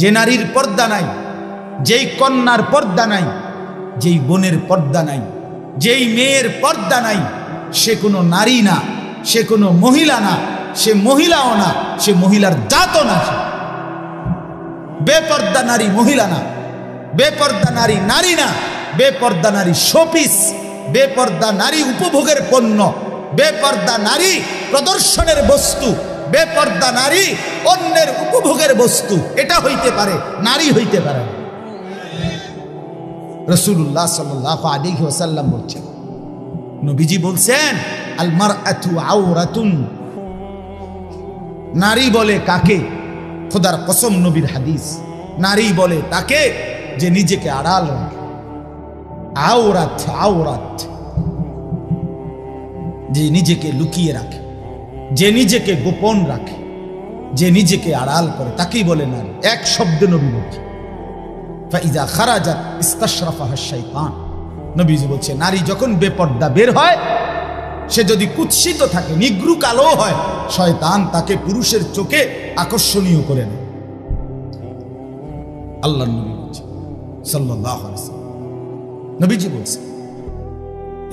যে নারীর পর্দা নাই, যেই কন্যার পর্দা নাই, যেই বোনের পর্দা নাই, যেই মেয়ের পর্দা নাই, সে কোনো নারী না, সে কোনো মহিলা না, সে মহিলাও না, সে মহিলার জাতও না। বেপর্দা নারী মহিলা না, বেপর্দা নারী নারী না, বেপর্দা নারী শোপিস, বেপর্দা নারী উপভোগের পণ্য, বেপর্দা নারী প্রদর্শনের বস্তু, বেপর্দা নারী অন্যের উপভোগের বস্তু। এটা হইতে পারে, নারী হইতে পারে। রাসূলুল্লাহ সাল্লাল্লাহু আলাইহি ওয়াসাল্লাম বলছেন, নবীজি বলছেন, আল মারআতু আওরাতুন, নারী বলে কাকে? খোদার কসম, নবীর হাদিস, নারী বলে তাকে যে নিজেকে আড়াল রাখে। আওরাত, আওরাত, যে নিজেকে লুকিয়ে রাখে, যে নিজেকে গোপন রাখে, যে নিজেকে আড়াল করে, তাকেই বলে নারী। এক শব্দে নবী বলছে, ফাইজা খারাজাত ইস্তাশরাফাহা শাইতান। নবীজি বলছে, নারী যখন বেপর্দা বের হয়, সে যদি কুৎসিত থাকে, নিগ্রু কালো হয়, শয়তান তাকে পুরুষের চোখে আকর্ষণীয় করে নেয়। আল্লাহর নবী বলছে সাল্লাল্লাহু আলাইহি ওয়াসাল্লাম, নবীজি বলছে,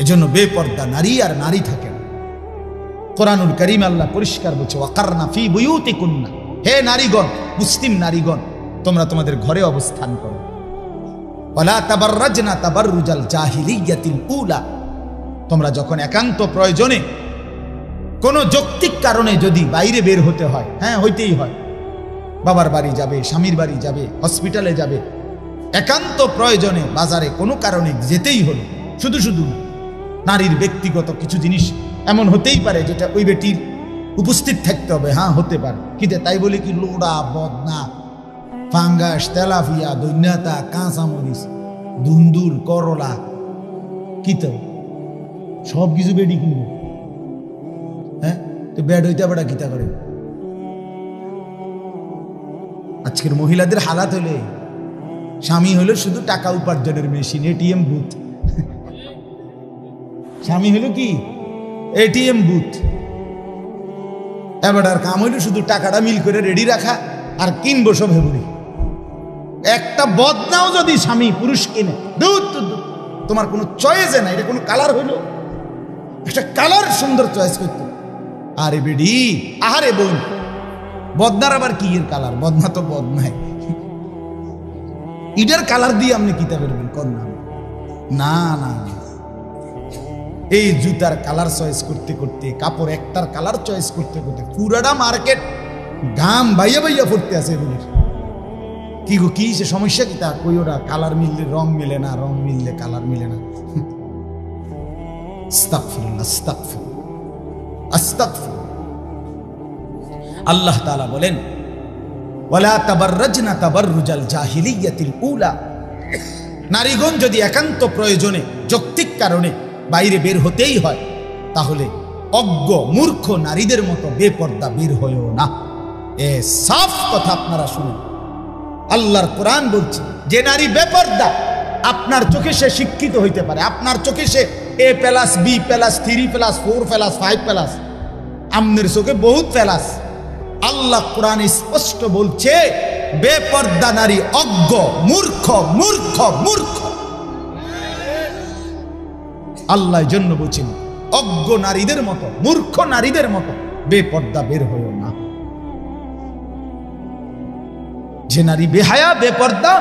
এজন্য বেপর্দা নারী আর নারী থাকে না। কোরআনুল কারীম আল্লাহ পরিষ্কার বলছে, ওয়াকারনা ফি বুয়ুতিকুন্না, হে নারীগণ, মুসলিম নারীগণ, তোমরা তোমাদের ঘরে অবস্থান করো। ওয়ালা তাবাররাজনা তাবাররুজাল জাহিলিয়াতিল উলা, তোমরা যখন একান্ত প্রয়োজনে কোনো যৌক্তিক কারণে যদি বাইরে বের হতে হয়, হ্যাঁ হইতেই হয়, বাবার বাড়ি যাবে, স্বামীর বাড়ি যাবে, হসপিটালে যাবে, একান্ত প্রয়োজনে বাজারে কোনো কারণে যেতেই হলো, শুধু শুধু নারীর ব্যক্তিগত কিছু জিনিস এমন হতেই পারে যেটা ওই বেটির উপস্থিত থাকতে হবে, হ্যাঁ হতে পারে, কিন্তু তাই বলে কি লোড়া, বদনা, ফাঙ্গাস, তেলাপিয়া, দৈন্যতা, কাঁচামরিচ, ধুন্দুল, করলা, কি তো সব কিছু বেডি কিনবে? হ্যাঁ, তো বেড হইতে বেড়া কিতা করে? আজকের মহিলাদের হালাত হলে, স্বামী হলো শুধু টাকা উপার্জনের মেশিন, এটিএম বুথ। স্বামী হলো কি এটিএম বুথ। এবার আর কাম হইলো শুধু টাকাটা মিল করে রেডি রাখা আর কিনবো সব হেবুড়ি। একটা বদনাও যদি স্বামী পুরুষ কিনে, তোমার কোনো চয়েসে না, এটা কোনো কালার হইলো? একটা কালার সুন্দর চয়েস করতো। আরে বেডি, আহারে বোন, বদনার আবার কি এর কালার? বদনা তো বদনাই, ইটার কালার দিয়ে আপনি কিতা করবেন? কন্যা না না, এই জুতার কালার চয়েস করতে করতে, কাপড় একটার কালার চয়েস করতে করতে পুরাটা মার্কেট গাম বাইয়া বাইয়া পড়তে আছে। এগুলির কি গো, কি সে সমস্যা? কি তা কই? ওরা কালার মিললে রং মিলে না, রং মিললে কালার মিলে না। আস্তাগফিরুল্লাহ, আস্তাগফিরুল্লাহ, আস্তাগফিরুল্লাহ। আল্লাহ তাআলা বলেন, ওয়ালা তাবাররাজনা তাবাররুজাল জাহিলিয়াতিল উলা, নারীগণ যদি একান্ত প্রয়োজনে, যৌক্তিক কারণে বাইরে বের হতেই হয়, তাহলে অজ্ঞ মূর্খ নারীদের মতো বেপর্দা বের হয়েও না। এ সাফ কথা আপনারা শুনুন, আল্লাহর কোরআন বলছে, যে নারী বেপর্দা, আপনার চোখে সে শিক্ষিত হইতে পারে, আপনার চোখে সে A+, B+, 3+, 4+, 5+, আমনের চোখে বহুত প্লাস। আল্লাহ কোরআনে স্পষ্ট বলছে, বেপর্দা নারী অজ্ঞ, মূর্খ, মূর্খ, মূর্খ। আল্লাহ জন্য বলছেন, অজ্ঞ নারীদের মতো, মূর্খ নারীদের মতো বেপর্দা বের হয়েও না। যে নারী বেহায়া, বেপর্দা,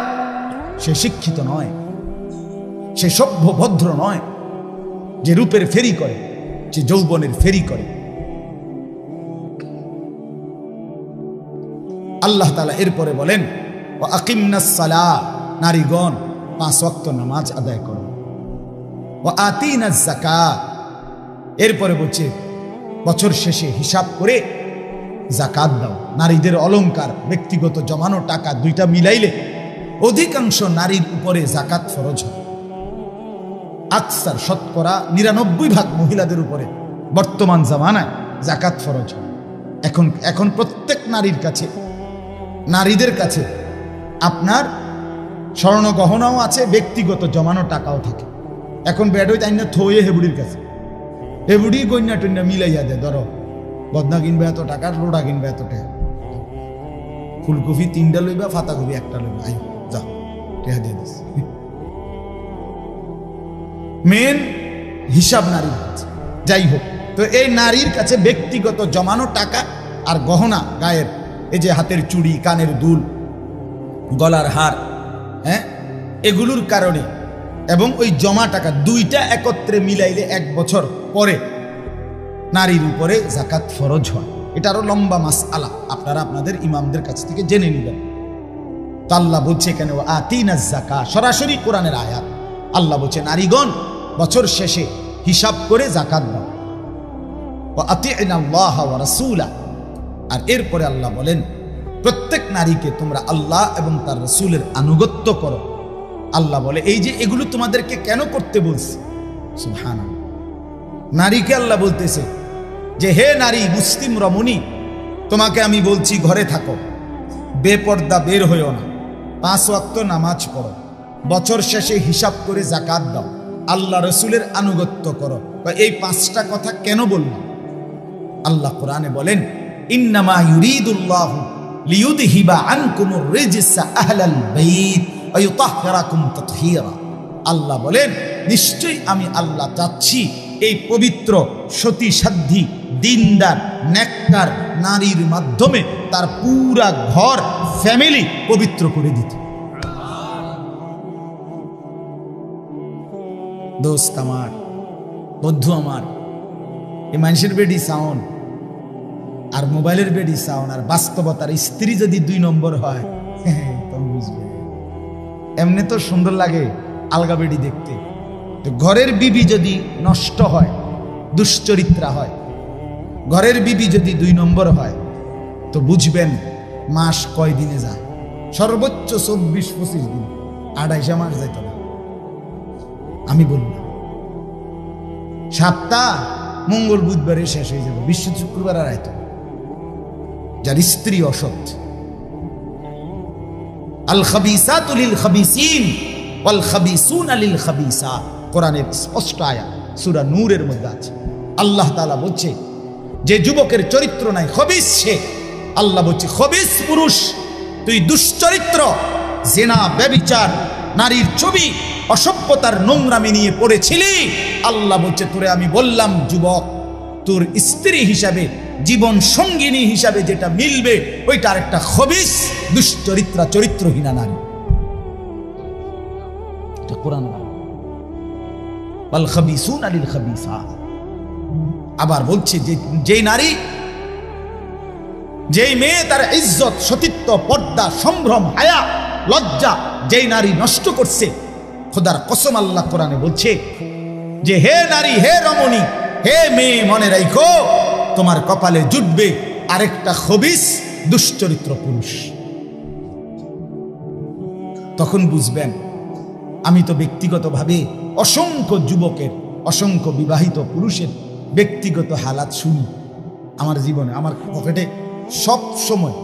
সে শিক্ষিত নয়, সে সভ্য ভদ্র নয়। যে রূপের ফেরি করে, যে যৌবনের ফেরি করে। আল্লাহ তাআলা এরপরে বলেন, ওয়া আকিমনাস সালাহ, নারীগণ 5 ওয়াক্ত নামাজ আদায় করো। ওয়া আতিনাজ যাকাত, এরপরে বলছে বছর শেষে হিসাব করে যাকাত দাও। নারীদের অলংকার, ব্যক্তিগত জমানো টাকা, দুইটা মিলাইলে অধিকাংশ নারীর উপরে যাকাত ফরজ হয়। আকসার, শতকরা 99% মহিলাদের উপরে বর্তমান জামানায় যাকাত ফরজ হয়। এখন প্রত্যেক নারীর কাছে, নারীদের কাছে আপনার স্বর্ণ গহনাও আছে, ব্যক্তিগত জমানো টাকাও থাকে। এখন বেডই তাই না থয়ে হেবুড়ির কাছে, হেবুড়ি গন্যা টন্যা মিলাইয়া দেয়, ধরো বদনা কিনবে এত টাকা, লোড়া কিনবে এত টাকা, ফুলকপি 3টা লইবা, পাতাকপি 1টা লইবা, আই যা টেহা দিয়ে দিস। মেন হিসাব নারী। যাই হোক, তো এই নারীর কাছে ব্যক্তিগত জমানো টাকা আর গহনা, গায়ের এই যে হাতের চুড়ি, কানের দুল, গলার হার, হ্যাঁ, এগুলোর কারণে এবং ওই জমা টাকা দুইটা একত্রে মিলাইলে 1 বছর পরে নারীর উপরে যাকাত ফরজ হয়। এটা আরো লম্বা মাসআলা, আপনারা আপনাদের ইমামদের কাছ থেকে জেনে নেবেন। তো আল্লাহ বলছে এখানে আতিনাজ যাকাত, সরাসরি কোরআনের আয়াত। আল্লাহ বলছে নারীগণ বছর শেষে হিসাব করে যাকাত দাও। ওয়া আতিনাল্লাহ ওয়া রাসূলা, আর এরপরে আল্লাহ বলেন প্রত্যেক নারীকে তোমরা আল্লাহ এবং তার রাসূলের আনুগত্য করো। আল্লাহ বলে এই যে এগুলো তোমাদেরকে কেন করতে বলছি, সুবহানাল্লাহ। নারীকে আল্লাহ বলতেছে যে হে নারী, মুসলিম রমণী, তোমাকে আমি বলছি ঘরে থাকো, বেপর্দা বের হইও না, 5 ওয়াক্ত নামাজ পড়ো, বছর শেষে হিসাব করে যাকাত দাও, আল্লাহ রাসূলের আনুগত্য করো। এই 5টা কথা কেন বললাম? আল্লাহ কোরআনে বলেন ইন্নামা ইউরিদুল্লাহু লিইউযহিবা আনকুমুর রিজসা আহলাল বাইত ওয়া ইউতাহহিরাকুম তাতহীরা। আল্লাহ বলেন নিশ্চয়ই আমি আল্লাহ চাচ্ছি এই পবিত্র সতী সাধ্বী দিনদার নেককার নারীর মাধ্যমে তার পুরা ঘর ফ্যামিলি পবিত্র করে দিতে। দোস্ত আমার, বন্ধু আমার, এই মানুষের বেডি সাউন আর মোবাইলের বেডি সাউন আর বাস্তবতার স্ত্রী যদি 2 নম্বর হয়, তখন বুঝবে। এমনি তো সুন্দর লাগে আলগা বেডি দেখতে, তো ঘরের বিবি যদি নষ্ট হয়, দুশ্চরিত্রা হয়, ঘরের বিবি যদি 2 নম্বর হয়, তো বুঝবেন মাস কয় দিনে যায়, সর্বোচ্চ 24-25 দিন, 28 মাস যাইত না। আমি বললাম সপ্তাহ মঙ্গল বুধবারে শেষ হয়ে যাবে, বিশ্ব শুক্রবার আর আইত। যার স্ত্রী অসৎ, আল খাবিসাতু লিল খাবিসিন ওয়াল খাবিসুনা লিল খাবিসাত, কোরআনের স্পষ্ট আয়াত সূরা নূরের মধ্যে আছে। আল্লাহ তাআলা বলছে যে যুবকের চরিত্র নাই, খবিস সে। আল্লাহ বলছে খবিস পুরুষ, তুই দুশ্চরিত্র, জিনা, ব্যভিচার, নারীর ছবি, অসভ্যতার নোংরামি নিয়ে পড়েছিলি। আল্লাহ বলছে তোরে আমি বললাম যুবক, তোর স্ত্রী হিসাবে, জীবন সঙ্গিনী হিসাবে যেটা মিলবে ওইটা আরেকটা খবিস দুশ্চরিত্রা, চরিত্রহীনা নারী। এটা কোরআন। ওয়াল খাবিসুনা লিল খাবিসাত। আবার বলছে যে যেই নারী, যেই মেয়ে তার ইজ্জত, সতীত্ব, পর্দা, সম্ভ্রম, হায়া, লজ্জা যেই নারী নষ্ট করছে, খোদার কসম আল্লাহ কোরআনে বলছে যে হে নারী, হে রমণী, হে মেয়ে, মনে রাখো তোমার কপালে জুটবে আরেকটা খবিস দুশ্চরিত্র পুরুষ। তখন বুঝবেন আমি তো ব্যক্তিগতভাবে অসংখ্য যুবকের, অসংখ্য বিবাহিত পুরুষের ব্যক্তিগত হালাত শুনি। আমার জীবনে, আমার পকেটে সব সময়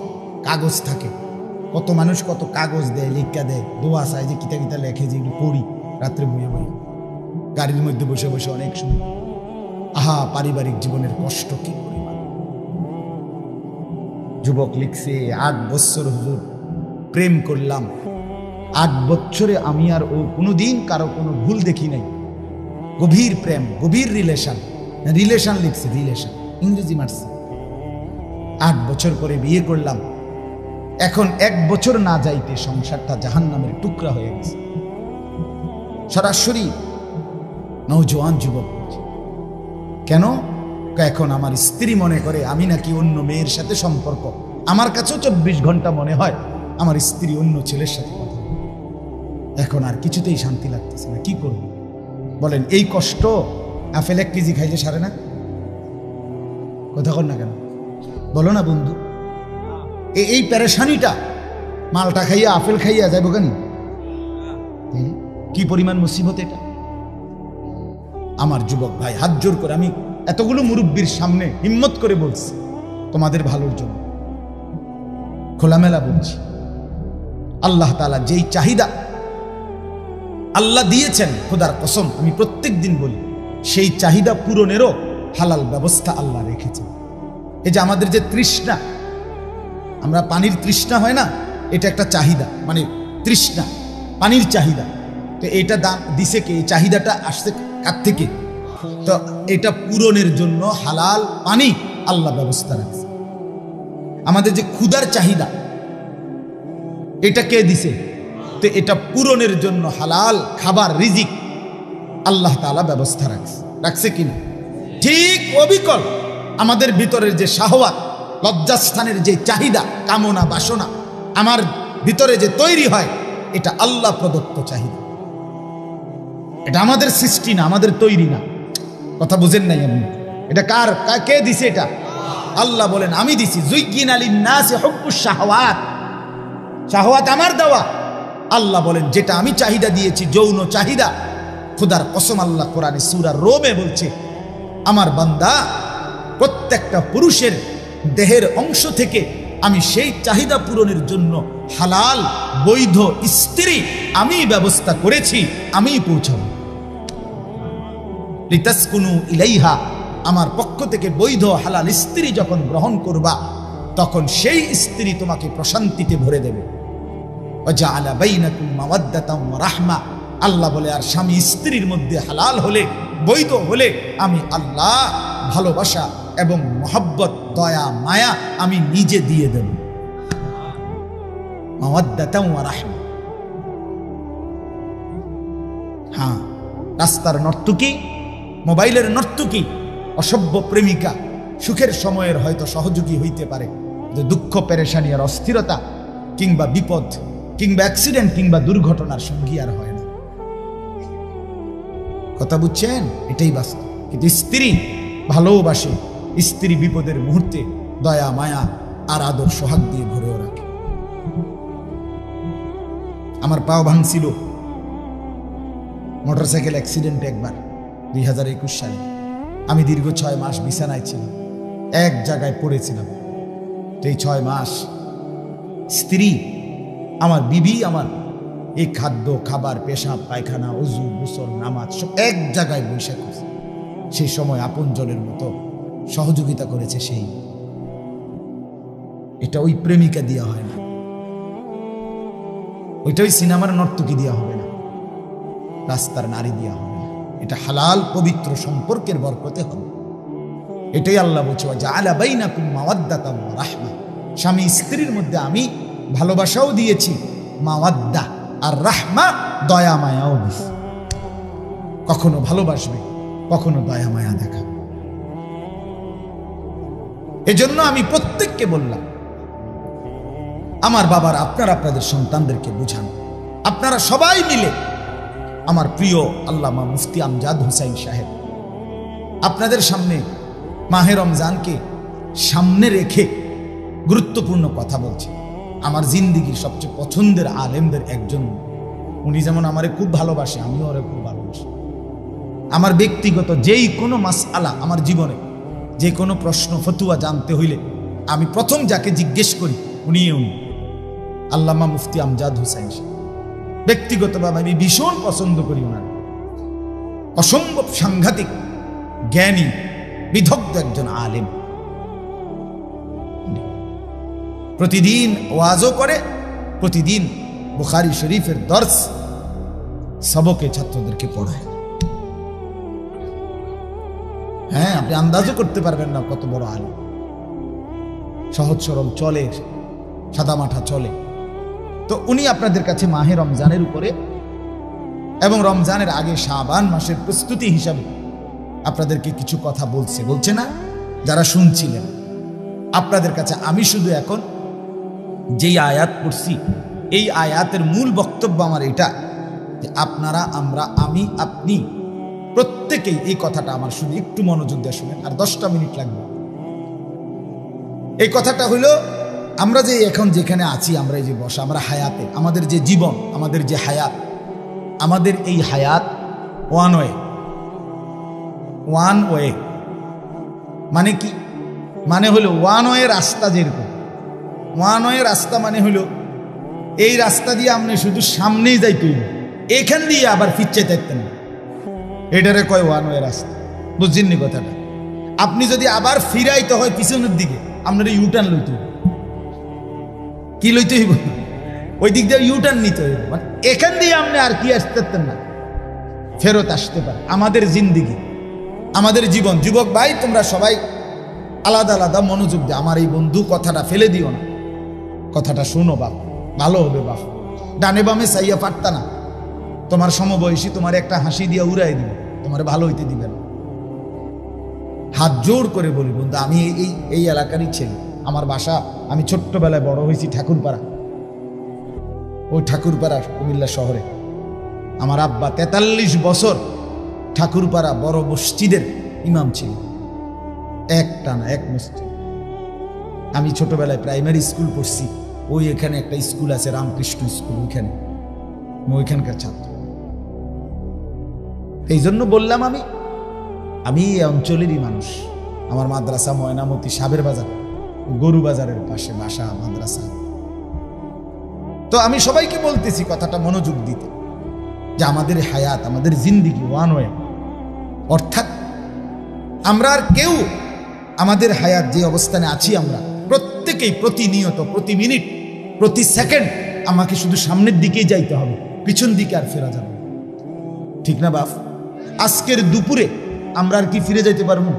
কাগজ থাকে, কত মানুষ কত কাগজ দেয়, লেখা দেয়, দোয়া চায়, যে কিতা কিতা লেখে, যেগুলো পড়ি রাত্রে বইয়ে বই, গাড়ির মধ্যে বসে বসে অনেক সময়। আহা, পারিবারিক জীবনের কষ্ট কি পরিমাণ। যুবক লিখছে 8 বছর হুজুর প্রেম করলাম, 8 বছরে আমি আর ও কোনোদিন কারো কোনো ভুল দেখি নাই, গভীর প্রেম, গভীর রিলেশন। রিলেশন লিখছে, রিলেশন ইংরেজি মারছে। 8 বছর পরে বিয়ে করলাম, এখন 1 বছর না যাইতে সংসারটা জাহান্নামের টুকরা হয়ে গেছে। সরাসরি নওজোয়ান যুবক। কেন? এখন আমার স্ত্রী মনে করে আমি নাকি অন্য মেয়ের সাথে সম্পর্ক। আমার কাছেও 24 ঘন্টা মনে হয় আমার স্ত্রী অন্য ছেলের সাথে কথা বলে। এখন আর কিছুতেই শান্তি লাগতেছে না, কি করব বলেন? এই কষ্ট আপেল 1 কেজি খাইলে সারে না? কথা কর না কেন, বলো না বন্ধু? এই পেরেশানিটা মালটা খাইয়া, আপেল খাইয়া যাইব কেন? কি পরিমাণ মুসিবত এটা। আমার যুবক ভাই, হাত জোর করে আমি এতগুলো মুরব্বীর সামনে হিম্মত করে বলছি, তোমাদের ভালোর জন্য খোলামেলা বলছি। আল্লাহ তাআলা যেই চাহিদা আল্লাহ দিয়েছেন, খোদার কসম আমি প্রত্যেক দিন বলি, সেই চাহিদা পূরণেরও হালাল ব্যবস্থা আল্লাহ রেখেছেন। এই যে আমাদের যে তৃষ্ণা, আমরা পানির তৃষ্ণা হয় না, এটা একটা চাহিদা, মানে তৃষ্ণা, পানির চাহিদা। তো এটা দান দিছে কে? এই চাহিদাটা আসছে কার থেকে? তো এটা পূরণের জন্য হালাল পানি আল্লাহ ব্যবস্থা রাখছে। আমাদের যে ক্ষুধার চাহিদা, এটা কে দিছে? তো এটা পূরণের জন্য হালাল খাবার, রিজিক আল্লাহ তাআলা ব্যবস্থা রাখছে কিনা? ঠিক অবিকল আমাদের ভিতরের যে শাহওয়াত, লজ্জাস্থানের যে চাহিদা, কামনা, বাসনা আমার ভিতরে যে তৈরি হয়, এটা আল্লাহ প্রদত্ত চাহিদা, এটা আমাদের সৃষ্টি না, আমাদের তৈরি না। কথা বুঝেন নাই আপনি? এটা কে দিছে? এটা আল্লাহ বলেন আমি দিছি। যুইয়িনা লিন-নাসি হুব্বুশ শাহওয়াত, শাহওয়াত আমার দেওয়া। আল্লাহ বলেন যেটা আমি চাহিদা দিয়েছি, যৌন চাহিদা, খোদার কসম আল্লাহ কোরআনে সূরা রোমে বলছে, আমার বান্দা প্রত্যেকটা পুরুষের দেহের অংশ থেকে আমি সেই চাহিদা পূরণের জন্য হালাল বৈধ স্ত্রী আমি ব্যবস্থা করেছি, আমি পৌঁছাবো। লিতাসকুনু ইলাইহা, আমার পক্ষ থেকে বৈধ হালাল স্ত্রী যখন গ্রহণ করবা, তখন সেই স্ত্রী তোমাকে প্রশান্তিতে ভরে দেবে। ওয়াজআলা বাইনাকুম মাওয়াদ্দাতাম ওয়া রাহমা, আল্লাহ বলে আর স্বামী স্ত্রীর মধ্যে হালাল হলে, বৈধ হলে আমি আল্লাহ ভালোবাসা এবং মহব্বত, দয়া, মায়া আমি নিজে দিয়ে দেব। মাওয়াদ্দাতাম ওয়া রাহমা। হ্যাঁ, রাস্তার নর্তকী, মোবাইলের নর্তকী, অসভ্য প্রেমিকা সুখের সময়ের হয়তো সহযোগী হইতে পারে, যে দুঃখ, পেরেশানি আর অস্থিরতা কিংবা বিপদ কিংবা অ্যাক্সিডেন্ট কিংবা দুর্ঘটনার সঙ্গী আর হয় না। কথা বুঝছেন? এটাই বাস্তব। কিন্তু স্ত্রী ভালোবাসে, স্ত্রী বিপদের মুহূর্তে দয়া, মায়া আর আদর, সোহাগ দিয়ে ভরেও রাখে। আমার পাও ভাঙছিল মোটরসাইকেল অ্যাক্সিডেন্টে একবার 2021 সালে। আমি দীর্ঘ 6 মাস বিছানায় ছিলাম, এক জায়গায় পড়েছিলাম। এই 6 মাস স্ত্রী, আমার বিবি, আমার এই খাদ্য, খাবার, পেশাব, পায়খানা, ওযু, গোসল, নামাজ সব এক জায়গায় বসে করছে। সেই সময় আপন জনের মতো সহযোগিতা করেছে সেই। এটা ওই প্রেমিকা দিয়া হয় না, ওইটা ওই সিনেমার নর্তকী দিয়া হবে না, রাস্তার নারী দিয়া হবে না। এটা হালাল পবিত্র সম্পর্কের বরকতে হবে। এটাই আল্লাহ বলছে, ওয়াজআলা বাইনাকুম মাওয়াদ্দাতাম ওয়া রাহমা, স্বামী স্ত্রীর মধ্যে আমি ভালোবাসাও দিয়েছি, মাওয়াদ্দা আর রাহমা, দয়া মায়াও দিয়েছি। কখনো ভালোবাসবে, কখনো দয়া মায়া দেখাবে। এজন্য আমি প্রত্যেককে বললাম, আমার বাবার আপনারা আপনাদের সন্তানদেরকে বুঝান। আপনারা সবাই মিলে, আমার প্রিয় আল্লামা মুফতি আমজাদ হোসাইন সাহেব আপনাদের সামনে মাহে রমজানকে সামনে রেখে গুরুত্বপূর্ণ কথা বলছে। আমার জিন্দিগির সবচেয়ে পছন্দের আলেমদের একজন উনি। যেমন আমারে খুব ভালোবাসে, আমিও ওরে খুব ভালোবাসি। আমার ব্যক্তিগত যেই কোনো মাসআলা, আমার জীবনে যে কোনো প্রশ্ন ফতুয়া জানতে হইলে আমি প্রথম যাকে জিজ্ঞেস করি উনি আল্লামা মুফতি আমজাদ হোসাইন সাহেব। ব্যক্তিগতভাবে আমি ভীষণ পছন্দ করি ওনার। অসম্ভব সাংঘাতিক জ্ঞানী, বিদগ্ধ একজন আলেম। প্রতিদিন ওয়াজও করে, প্রতিদিন বুখারী শরীফের দর্স সবকে ছাত্রদেরকে পড়ায়। হ্যাঁ, আপনি আন্দাজও করতে পারবেন না কত বড় আলেম। সহজ সরল চলে, সাদামাঠা চলে। তো উনি আপনাদের কাছে মাহে রমজানের উপরে এবং রমজানের আগে শাবান মাসের প্রস্তুতি হিসাবে আপনাদেরকে কিছু কথা বলছে না? যারা শুনছিলেন, আপনাদের কাছে আমি শুধু এখন যেই আয়াত পড়ছি, এই আয়াতের মূল বক্তব্য আমার এটা যে আপনারা, আমরা, আমি, আপনি প্রত্যেকেই এই কথাটা আমার শুধু একটু মনোযোগ দিয়ে শুনেন, আর 10টা মিনিট লাগবে। এই কথাটা হইল, আমরা যে এখন যেখানে আছি, আমরা এই যে বসা, আমরা হায়াতে, আমাদের যে জীবন, আমাদের যে হায়াত, আমাদের এই হায়াত ওয়ান ওয়ে। মানে কি? মানে হলো ওয়ান ওয়ে রাস্তা। যেরকম ওয়ান ওয়ে রাস্তা মানে হলো এই রাস্তা দিয়ে আপনি শুধু সামনেই যাইতে হইল, এখান দিয়ে আবার ফিরতে থাকতেন না, এটারে কয় ওয়ান ওয়ে রাস্তা। বুঝছেন নি কথাটা? আপনি যদি আবার ফিরাইতে হয় পিছনের দিকে, আপনার ইউটার্ন লইতে হবে। কি লইতে হইব, ওই দিক দিয়ে ইউটার্ন নিতে হইব, মানে এখান দিয়ে আপনি আর কি আসতে পারতেন না, ফেরত আসতে পারে। আমাদের জিন্দিগি, আমাদের জীবন, যুবক ভাই তোমরা সবাই আলাদা আলাদা মনোযোগ দিয়ে আমার এই বন্ধু কথাটা ফেলে দিও না, কথাটা শুনো বাপ, ভালো হবে বাপ। ডানে বামে চাইয়া পারতা না, তোমার সমবয়সী তোমার একটা হাসি দিয়ে উড়াই দিবে, তোমার ভালো হইতে দিবে না। হাত জোর করে বলি বন্ধু, আমি এই এলাকারই ছেলে, আমার বাসা, আমি ছোট্টবেলায় বড় হয়েছি ঠাকুরপাড়া, ওই ঠাকুরপাড়া কুমিল্লা শহরে। আমার আব্বা 43 বছর ঠাকুরপাড়া বড় মসজিদের ইমাম ছিল, একটানা এক মসজিদ। আমি ছোটবেলায় প্রাইমারি স্কুল পড়ছি, ওই এখানে একটা স্কুল আছে রামকৃষ্ণ স্কুল, ওইখানে ওইখানকার ছাত্র। এই জন্য বললাম আমি এই অঞ্চলেরই মানুষ। আমার মাদ্রাসা ময়নামতি সাবের বাজার, গরু বাজারের পাশে বাসা মাদ্রাসা। তো আমি সবাইকে বলতেছি কথাটা মনোযোগ দিতে, যে আমাদের হায়াত, আমাদের জিন্দিগি ওয়ান ওয়ে, অর্থাৎ আমরা আর কেউ আমাদের হায়াত যে অবস্থানে আছি আমরা প্রত্যেকেই প্রতিনিয়ত, প্রতি মিনিট, প্রতি সেকেন্ড আমাকে শুধু সামনের দিকেই যাইতে হবে, পিছন দিকে আর ফেরা যাবে, ঠিক না বাপ? আজকের দুপুরে আমরা আর কি ফিরে যাইতে পারবো?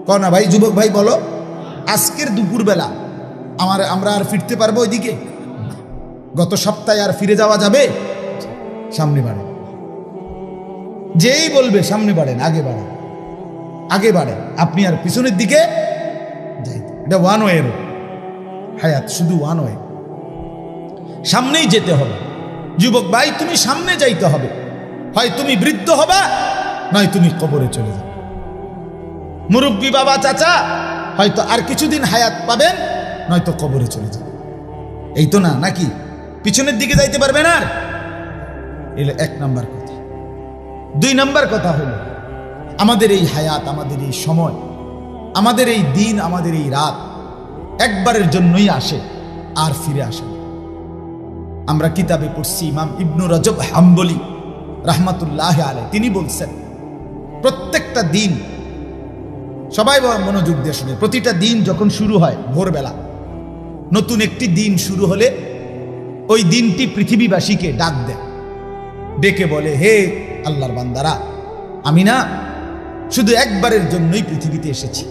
কনা ভাই, যুবক ভাই বলো, আজকের দুপুর বেলা আমরা আর ফিরতে পারবো ওইদিকে? গত সপ্তাহে আর ফিরে যাওয়া যাবে? সামনে বাড়েন, যেই বলবে সামনে বাড়েন, আগে বাড়েন, আগে বাড়েন, আপনি আর পিছনের দিকে যাইতে। এটা ওয়ান ওয়ে হায়াত, শুধু ওয়ান ওয়ে, সামনেই যেতে হবে। যুবক ভাই, তুমি সামনে যাইতে হবে, হয় তুমি বৃদ্ধ হবে, নয় তুমি কবরে চলে যাবে। মুরব্বী বাবা চাচা হয়তো আর কিছুদিন হায়াত পাবেন, নয়তো কবরে চলে যাবে। এই তো না, নাকি পিছনের দিকে যাইতে পারবেন আর? এলো 1 নাম্বার কথা। 2 নাম্বার কথা হলো, আমাদের এই হায়াত, আমাদের এই সময়, আমাদের এই দিন, আমাদের এই রাত একবারের জন্যই আসে, আর ফিরে আসে না। আমরা কিতাবে পড়ছি, ইমাম ইবনু রজব হাম্বলি রাহমাতুল্লাহ আলাইহি তিনি বলছেন, প্রত্যেকটা দিন, সবাই মনোযোগ দিয়ে শুনে, প্রতিটা দিন যখন শুরু হয় ভোরবেলা, নতুন একটি দিন শুরু হলে ওই দিনটি পৃথিবীবাসীকে ডাক দেয়, ডেকে বলে, হে আল্লাহর বান্দারা, আমি না শুধু একবারের জন্যই পৃথিবীতে এসেছি,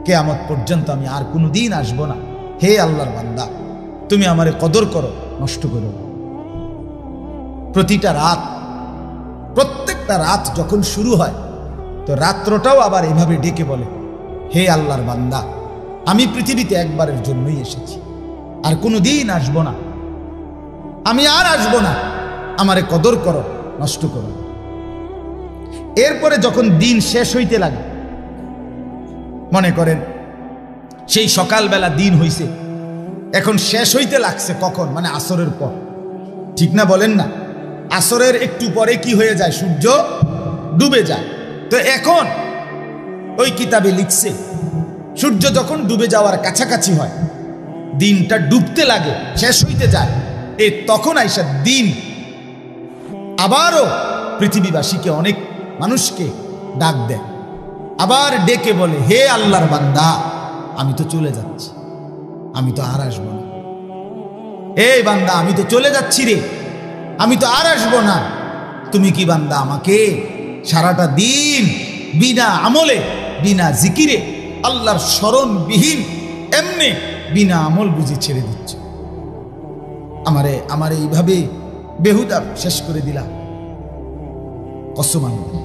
কিয়ামত পর্যন্ত আমি আর কোনো দিন আসবো না। হে আল্লাহর বান্দা, তুমি আমারে কদর করো, নষ্ট করো। প্রতিটা রাত, প্রত্যেকটা রাত যখন শুরু হয়, তো রাত্রটাও আবার এভাবে ডেকে বলে, হে আল্লাহর বান্দা, আমি পৃথিবীতে একবারের জন্যই এসেছি, আর কোনো দিন আসবো না, আমি আর আসবো না, আমারে কদর করো, নষ্ট করো। এরপরে যখন দিন শেষ হইতে লাগে, মনে করেন সেই সকালবেলা দিন হইছে, এখন শেষ হইতে লাগছে কখন? মানে আসরের পর, ঠিক না বলেন না? আসরের একটু পরে কি হয়ে যায়? সূর্য ডুবে যায়। তো এখন ওই কিতাবে লিখছে, সূর্য যখন ডুবে যাওয়ার কাছাকাছি হয়, দিনটা ডুবতে লাগে, শেষ হইতে যায়, তখন আইসা দিন আবারও পৃথিবীবাসীকে, অনেক মানুষকে ডাক দেয়, আবার ডেকে বলে, হে আল্লাহর বান্দা, আমি তো চলে যাচ্ছি, আমি তো আর আসবো না। এই বান্দা, আমি তো চলে যাচ্ছি রে, আমি তো আর আসবো না। তুমি কি বান্দা আমাকে সারাটা দিন বিনা আমলে, বিনা জিকিরে, আল্লাহর স্মরণবিহীন এমনি বিনা আমল বুঝি ছেড়ে দিচ্ছ? আমারে এইভাবে বেহুদা শেষ করে দিলা? কসম আল্লাহ,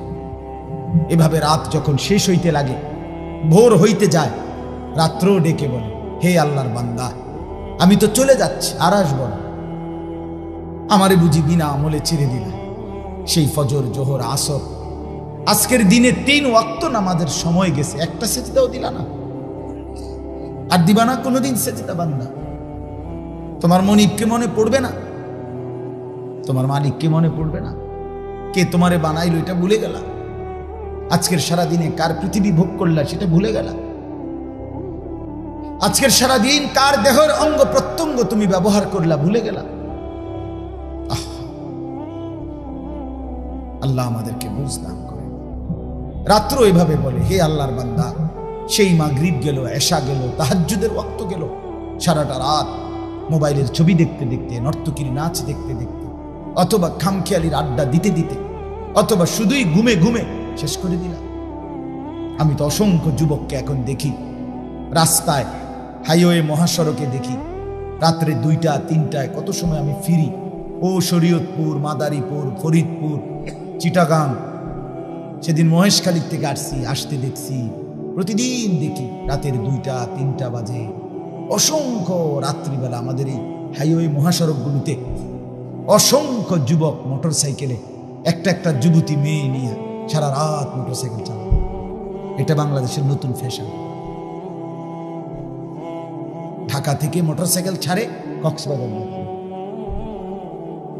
এভাবে রাত যখন শেষ হইতে লাগে, ভোর হইতে যায়, রাত্রও ডেকে বলে, হে আল্লাহর বান্দা, আমি তো চলে যাচ্ছি, আর আসবো না, আমারে বুঝি বিনা আমলে ছেড়ে দিলা? সেই ফজর, জোহর, আসর, আজকের দিনে 3 ওয়াক্ত নামাজের সময় গেছে, একটা সেজদাও দিলা না, আর দিবা না কোনোদিন সেজদা বান্দা? তোমার মনিবকে মনে পড়বে না? তোমার মালিককে মনে পড়বে না? কে তোমারে বানাইলো এটা ভুলে গেলা? আজকের সারাদিনে কার পৃথিবী ভোগ করলা সেটা ভুলে গেলা? আজকের সারাদিন কার দেহের অঙ্গ প্রত্যঙ্গ তুমি ব্যবহার করলা ভুলে গেলা? আল্লাহ আমাদেরকে বুঝ দান করে। রাত্র এভাবে বলে, হে আল্লাহর বান্দা, সেই মাগরিব গেল, এশা গেল, তাহাজ্জুদের ওয়াক্ত গেল, সারাটা রাত মোবাইলের ছবি দেখতে দেখতে, নর্তকীর নাচ দেখতে দেখতে, অথবা খামখেয়ালির আড্ডা দিতে দিতে, অথবা শুধুই ঘুমে ঘুমে শেষ করে দিলাম। আমি তো অসংখ্য যুবককে এখন দেখি রাস্তায়, হাইওয়ে মহাসড়কে দেখি রাত্রে 2টা 3টায়, কত সময় আমি ফিরি ও শরীয়তপুর, মাদারীপুর, ফরিদপুর, চিটাগাং, সেদিন মহেশখালীর থেকে আসতে দেখছি, প্রতিদিন দেখি রাতের 2টা 3টা বাজে অসংখ্য রাত্রিবেলা আমাদের এই হাইওয়ে মহাসড়কগুলোতে অসংখ্য যুবক মোটর সাইকেলে, একটা যুবতী মেয়ে নিয়ে সারা রাত মোটর সাইকেল চালায়। এটা বাংলাদেশের নতুন ফ্যাশন। ঢাকা থেকে মোটর সাইকেল ছাড়ে কক্সবাজার গিয়ে,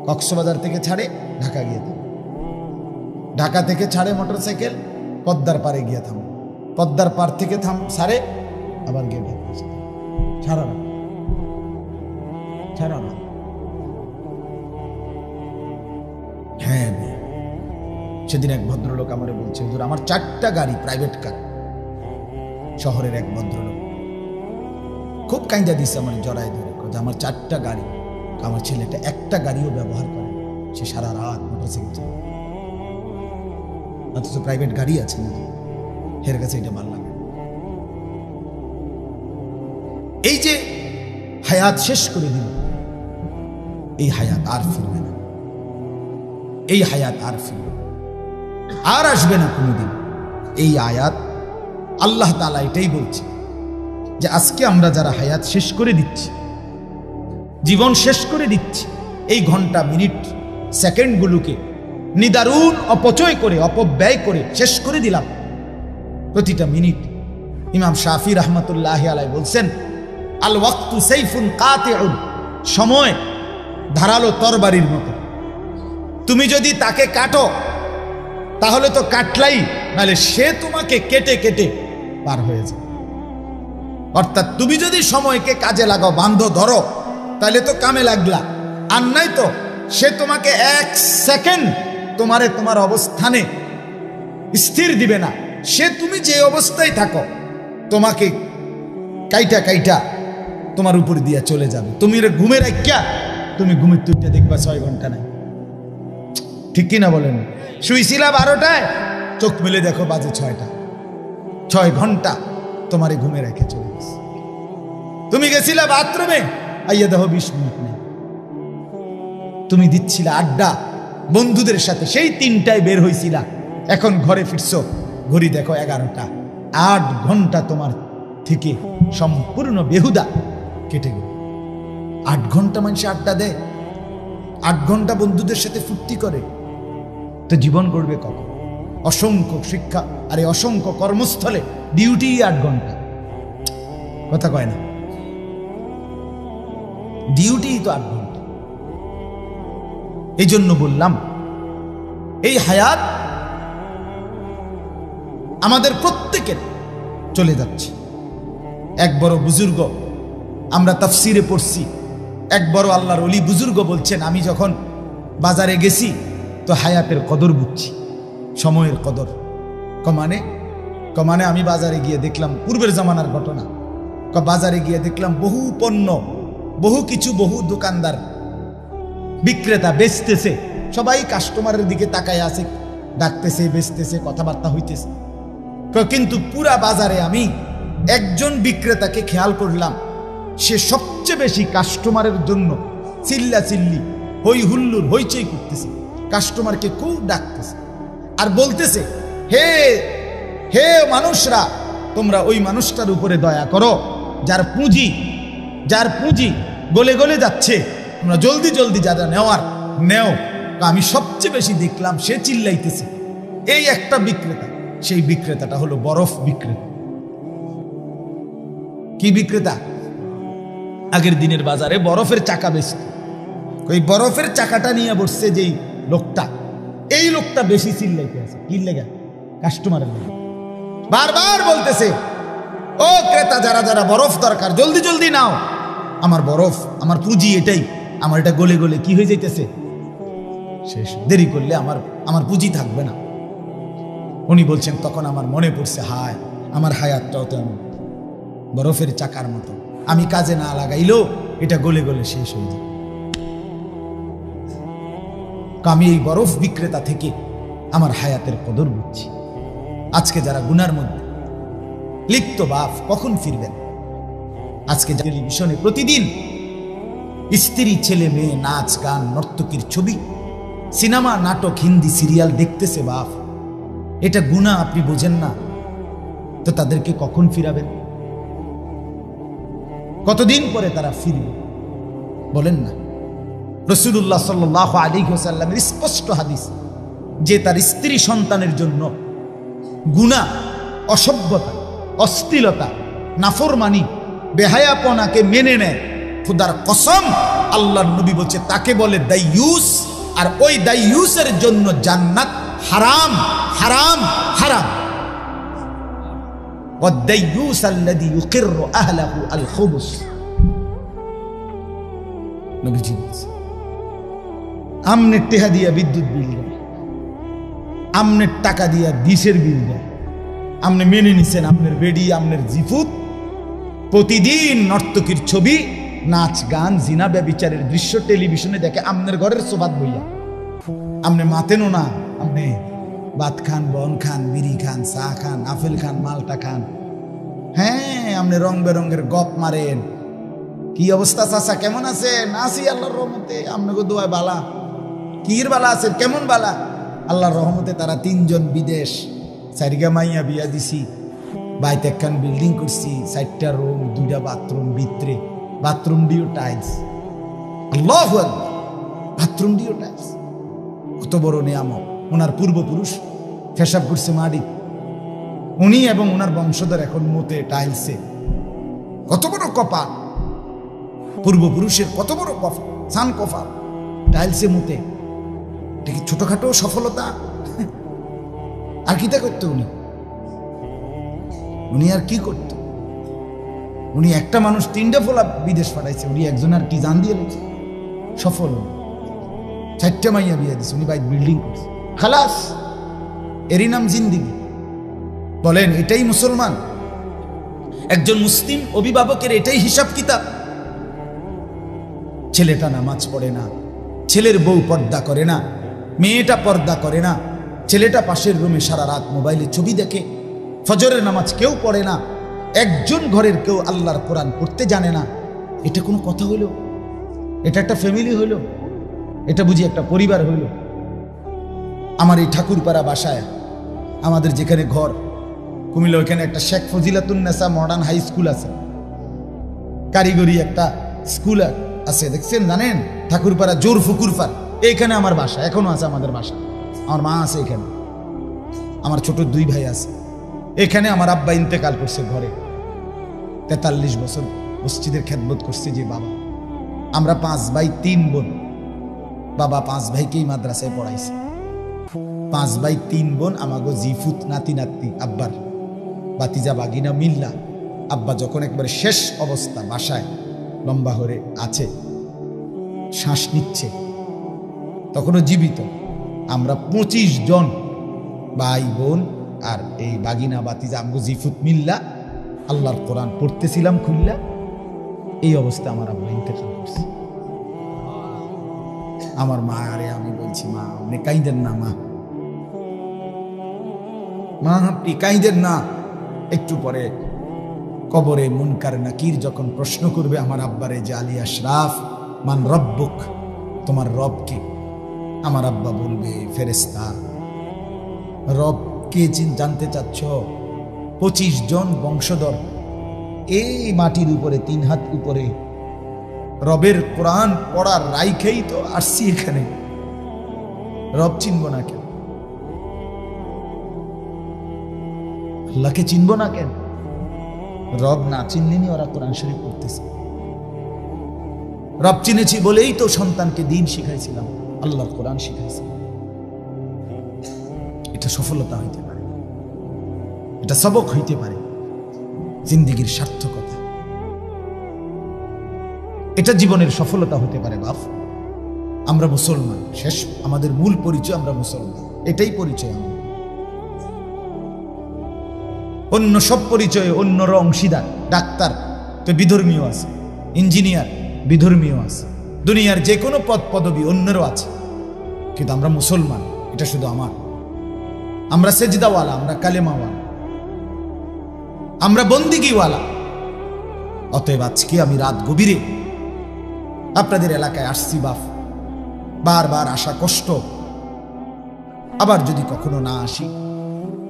কক্সবাজার থেকে ছাড়ে ঢাকা গিয়ে থামে, ঢাকা থেকে ছাড়ে মোটর সাইকেল পদ্মার পারে গিয়ে থামে, পদ্মার পার থেকে ছাড়ে আবার গিয়ে ঢাকা, ছাড়া না ছাড়া না। হ্যাঁ, সেদিন এক ভদ্রলোক আমারে বলছে, হুজুর আমার 4টা গাড়ি, প্রাইভেট কার। শহরের এক ভদ্রলোক খুব কাইন্দা দিচ্ছে আমার, জড়াই ধরে, আমার 4টা গাড়ি, আমার ছেলেটা একটা গাড়িও ব্যবহার করে, সে সারা রাত মোটরসাইকেল চালায়, অথচ প্রাইভেট গাড়ি আছে না, এর কাছে এটা ভালো লাগে। এই যে হায়াত শেষ করে দিল, এই হায়াত আর ফিরবে না, এই হায়াত আর ফিরবে আর আসবে না কোনোদিন। এই আয়াত আল্লাহ তাআলা এটাই বলছে যে আজকে আমরা যারা হায়াত শেষ করে দিচ্ছি, জীবন শেষ করে দিচ্ছি, এই ঘন্টা, মিনিট, সেকেন্ডগুলোকে নিদারুণ অপচয় করে, অপব্যয় করে শেষ করে দিলাম। প্রতিটা মিনিট, ইমাম শাফি রাহমাতুল্লাহি আলাইহি বলছেন, আল ওয়াক্তু সাইফুন কাতিউন, সময় ধারালো তরবারির মতো, তুমি যদি তাকে কাটো তাহলে তো কাটলাই, নাহলে সে তোমাকে কেটে কেটে পার হয়ে যায়। অর্থাৎ তুমি যদি সময়কে কাজে লাগাও, বান্ধো, ধরো, তাহলে তো কামে লাগলা, আর নাই তো সে তোমাকে 1 সেকেন্ড তোমার অবস্থানে স্থির দিবে না। সে তুমি যে অবস্থায় থাকো তোমাকে কাইটা কাইটা তোমার উপর দিয়া চলে যাবে। তুমি ঘুমের রাখিয়া তুমি ঘুমের তুইটা দেখবা 6 ঘন্টা নাই, ঠিক কিনা বলেন? শুইছিলা 12টায়, চোখ মেলে দেখো বাজে 6টা, 6 ঘন্টা তোমারে ঘুমে রেখে চলে গেছে। তুমি গেছিলা বাথরুমে, আইয়া দেখো 20 মিনিট নেই। তুমি দিচ্ছিলা আড্ডা বন্ধুদের সাথে, সেই 3টায় বের হইছিলা, এখন ঘরে ফিরছো, ঘড়ি দেখো 11টা। 8 ঘন্টা তোমার থেকে সম্পূর্ণ বেহুদা কেটে গেল। 8 ঘন্টা মানুষ আড্ডা দেয়, 8 ঘন্টা বন্ধুদের সাথে ফুর্তি করে, তো জীবন গড়বে কখন? অসংখ্য শিক্ষা আর এই অসংখ্য কর্মস্থলে ডিউটি 8 ঘন্টা, কথা কয় না, ডিউটি তো 8 ঘন্টা। এই জন্য বললাম এই হায়াত আমাদের প্রত্যেকের চলে যাচ্ছে। এক বড় বুজুর্গ, আমরা তাফসিরে পড়ছি, এক বড় আল্লাহর ওলি বুজুর্গ বলছেন, আমি যখন বাজারে গেছি তো হায়াতের কদর বুঝছি, সময়ের কদর। কমানে আমি বাজারে গিয়ে দেখলাম, পূর্বের জামানার ঘটনা, বাজারে গিয়ে দেখলাম বহু পণ্য, বহু কিছু, বহু দোকানদার, বিক্রেতা বেচতেছে, সবাই কাস্টমারের দিকে তাকায় আছে, ডাকতেছে, বেচতেছে, কথাবার্তা হইতেছে। কিন্তু পুরা বাজারে আমি একজন বিক্রেতাকে খেয়াল করলাম, সে সবচেয়ে বেশি কাস্টমারের জন্য চিল্লা চিল্লি, হই হুল্লুর, হইচই করতেছে, কাস্টমারকে খুব ডাকতেছে আর বলতেছে, হে হে মানুষরা, তোমরা ওই মানুষটার উপরে দয়া করো যার পুঁজি গলে গলে যাচ্ছে, তোমরা জলদি জলদি যারা নেওয়ার নেও। আমি সবচেয়ে বেশি দেখলাম সে চিল্লাইতেছে, এই একটা বিক্রেতা, সেই বিক্রেতাটা হলো বরফ বিক্রেতা। কি বিক্রেতা? আগের দিনের বাজারে বরফের চাকা বেচত, ওই বরফের চাকাটা নিয়ে বসছে যেই লোকটা, এই লোকটা বেশি চিল্লাইতে আছে। কি লেগে? কাস্টমারের লেগে। বারবার বলতেছে, ও ক্রেতা, যারা যারা বরফ দরকার জলদি জলদি নাও, আমার বরফ, আমার পুঁজি এটাই, আমার এটা গলে গলে কি হয়ে যাইতেছে শেষ, দেরি করলে আমার পুঁজি থাকবে না। উনি বলছেন, তখন আমার মনে পড়ছে, হায়, আমার হায়াতটাও তো বরফের চাকার মতো, আমি কাজে না লাগাইলেও এটা গলে গলে শেষ হয়ে যায়। আমি এই বরফ বিক্রেতা থেকে আমার হায়াতের কদর বুঝছি। আজকে যারা গুনার মধ্যে লিপ্ত, বাপ কখন ফিরবেন? আজকে টেলিভিশনে প্রতিদিন স্ত্রী, ছেলে, মেয়ে, নাচ, গান, নর্তকীর ছবি, সিনেমা, নাটক, হিন্দি সিরিয়াল দেখতেছে বাপ। এটা গুনাহ, আপনি বোঝেন না তো তাদেরকে কখন ফিরাবেন? কতদিন পরে তারা ফিরবে বলেন না? রাসূলুল্লাহ সাল্লাল্লাহু আলাইহি ওয়াসাল্লামের স্পষ্ট হাদিস যে তার স্ত্রী সন্তানের জন্য গুনাহ, অসভ্যতা, অশ্লীলতা, নাফরমানি, বেহায়াপনাকে মেনে নেয়, খোদার কসম আল্লাহর নবী বলছে তাকে বলে দাইয়ুস। আর ওই দাইয়ুসের জন্য জান্নাত হারাম, হারাম, হারাম। والديوس الذي يقر أهله الخبث নবীজি বলছে আমনের টাকা দিয়া বিদ্যুৎ বিল দেয়, আমনের টাকা দিয়া ডিশের বিল দেয়, আপনি মেনে নিছেন আপনার বেডি, আপনার জিফুত প্রতিদিন নর্তকীর ছবি, নাচ, গান, জিনা, ব্যভিচারের দৃশ্য টেলিভিশনে দেখে, আপনার ঘরের সোবাত বইয়া আপনি মাতেনও না। আপনি ভাত খান, বন খান, বিড়ি খান, চা খান, আপেল খান, মালটা খান, হ্যাঁ আপনি রং বেরঙের গপ মারেন। কি অবস্থা চাচা, কেমন আছেন? আসি আল্লাহর রহমতে, আপনাকে দোয়া বালা। কির বালা আছেন? কেমন বালা? আল্লাহর রহমতে তারা 3 জন বিদেশ, 4 মাইয়া বিয়া দিছি, বাইতে একখান বিল্ডিং করছি, 4টা রুম, 2টা বাথরুম, ভিতরে বাথরুম দিও টাইলস। আল্লাহু আকবার, বাথরুম দিও টাইলস। কত বড় নিয়ামত! ওনার পূর্বপুরুষ পেশাব করছে মাটি, উনি এবং ওনার বংশধর এখন মতে টাইলসে। কত বড় কপাল! পূর্বপুরুষের কত বড় সান কপাল, টাইলসে মতে। এটা কি ছোটখাটো সফলতা? আর কি তা করতো উনি আর কি করত? উনি একটা মানুষ 3টা ফোলা বিদেশ পাঠাইছে, উনি একজন আর কি জান দিয়ে লেগেছে, সফল। 4টা মাইয়া বিয়ে দিচ্ছে, উনি বাইক বিল্ডিং করছে, খালাস। এরই নাম জিন্দিগি। বলেন এটাই মুসলমান? একজন মুসলিম অভিভাবকের এটাই হিসাব কিতাব? ছেলেটা নামাজ পড়ে না, ছেলের বউ পর্দা করে না, মেয়েটা পর্দা করে না, ছেলেটা পাশের রুমে সারা রাত মোবাইলে ছবি দেখে, ফজরের নামাজ কেউ পড়ে না, একজন ঘরের কেউ আল্লাহর কোরআন পড়তে জানে না। এটা কোনো কথা হইল? এটা একটা ফ্যামিলি হইল? এটা বুঝি একটা পরিবার হইল? আমার এই ঠাকুরপাড়া বাসায়, আমাদের যেখানে ঘর কুমিল্লা, ওইখানে একটা Sheikh Fazilatunnesa modern high school আছে, কারিগরি একটা স্কুল আছে, দেখছেন জানেন? ঠাকুরপাড়া জোর ফুকুরপাড়, এইখানে আমার বাসা, এখনো আছে আমাদের বাসা। আমার মা আছে এখানে, আমার ছোট 2 ভাই আছে এখানে। আমার আব্বা ইন্তেকাল করছে ঘরে, 43 বছর মসজিদের খেদমত করছে যে বাবা। আমরা 5 ভাই 3 বোন, বাবা 5 ভাইকেই মাদ্রাসায় পড়াইছে। 5 ভাই 3 বোন, আমাগো জিফুত নাতি নাতি, আব্বার বাতিজা বাগিনা মিল্লা। আব্বা যখন একবারে শেষ অবস্থা, বাসায় লম্বা হয়ে আছে, শ্বাস নিচ্ছে, তখনও জীবিত। আমরা 25 জন ভাই বোন আর এই বাগিনা বাতিজা আমগো জিফুত মিল্লা আল্লাহর কোরআন পড়তেছিলাম খুললা। এই অবস্থা আমার আব্বা ইন্তেকাল করছে। আমার মা, আরে আমি বলছি মা আপনি কাইদেন না, মা আপনি কাইদেন না। একটু পরে কবরে মুনকার নাকির যখন প্রশ্ন করবে আমার আব্বারে যে আলী আশরাফ মান রব্বুক, তোমার রব কে? আমার আব্বা বলবে ফেরেশতা। রব কে জানতে চাচ্ছ? 25 জন বংশধর এই মাটির উপরে 3 হাত উপরে রবের কোরআন পড়ার রাইখেই তো আসছি এখানে। রব চিনব না কেন? আল্লাহকে চিনব না কেন? রব না চিনলেনি ওরা কোরআন শরীফ পড়তেছে। রব চিনেছি বলেই তো সন্তানকে দিন শিখাইছিলাম, আল্লাহর কোরআন শিখাইছিলাম। এটা সফলতা হইতে পারে, এটা সবক হইতে পারে, জিন্দেগীর সার্থকতা, এটা জীবনের সফলতা হতে পারে। বাপ আমরা মুসলমান, শেষ আমাদের মূল পরিচয় আমরা মুসলমান, এটাই পরিচয় আমাদের। অন্য সব পরিচয়ে অন্যরা অংশীদার। ডাক্তার তো বিধর্মীয় আছে, ইঞ্জিনিয়ার বিধর্মীয় আছে, দুনিয়ার যে কোনো পদ পদবী অন্যেরও আছে, কিন্তু আমরা মুসলমান, এটা শুধু আমার। আমরা সেজদাওয়ালা, আমরা কালেমাওয়ালা, আমরা বন্দিগিওয়ালা। অতএব আজকে আমি রাত গভীরে আপনাদের এলাকায় আসছি বাপ, বারবার আসা কষ্ট, আবার যদি কখনো না আসি,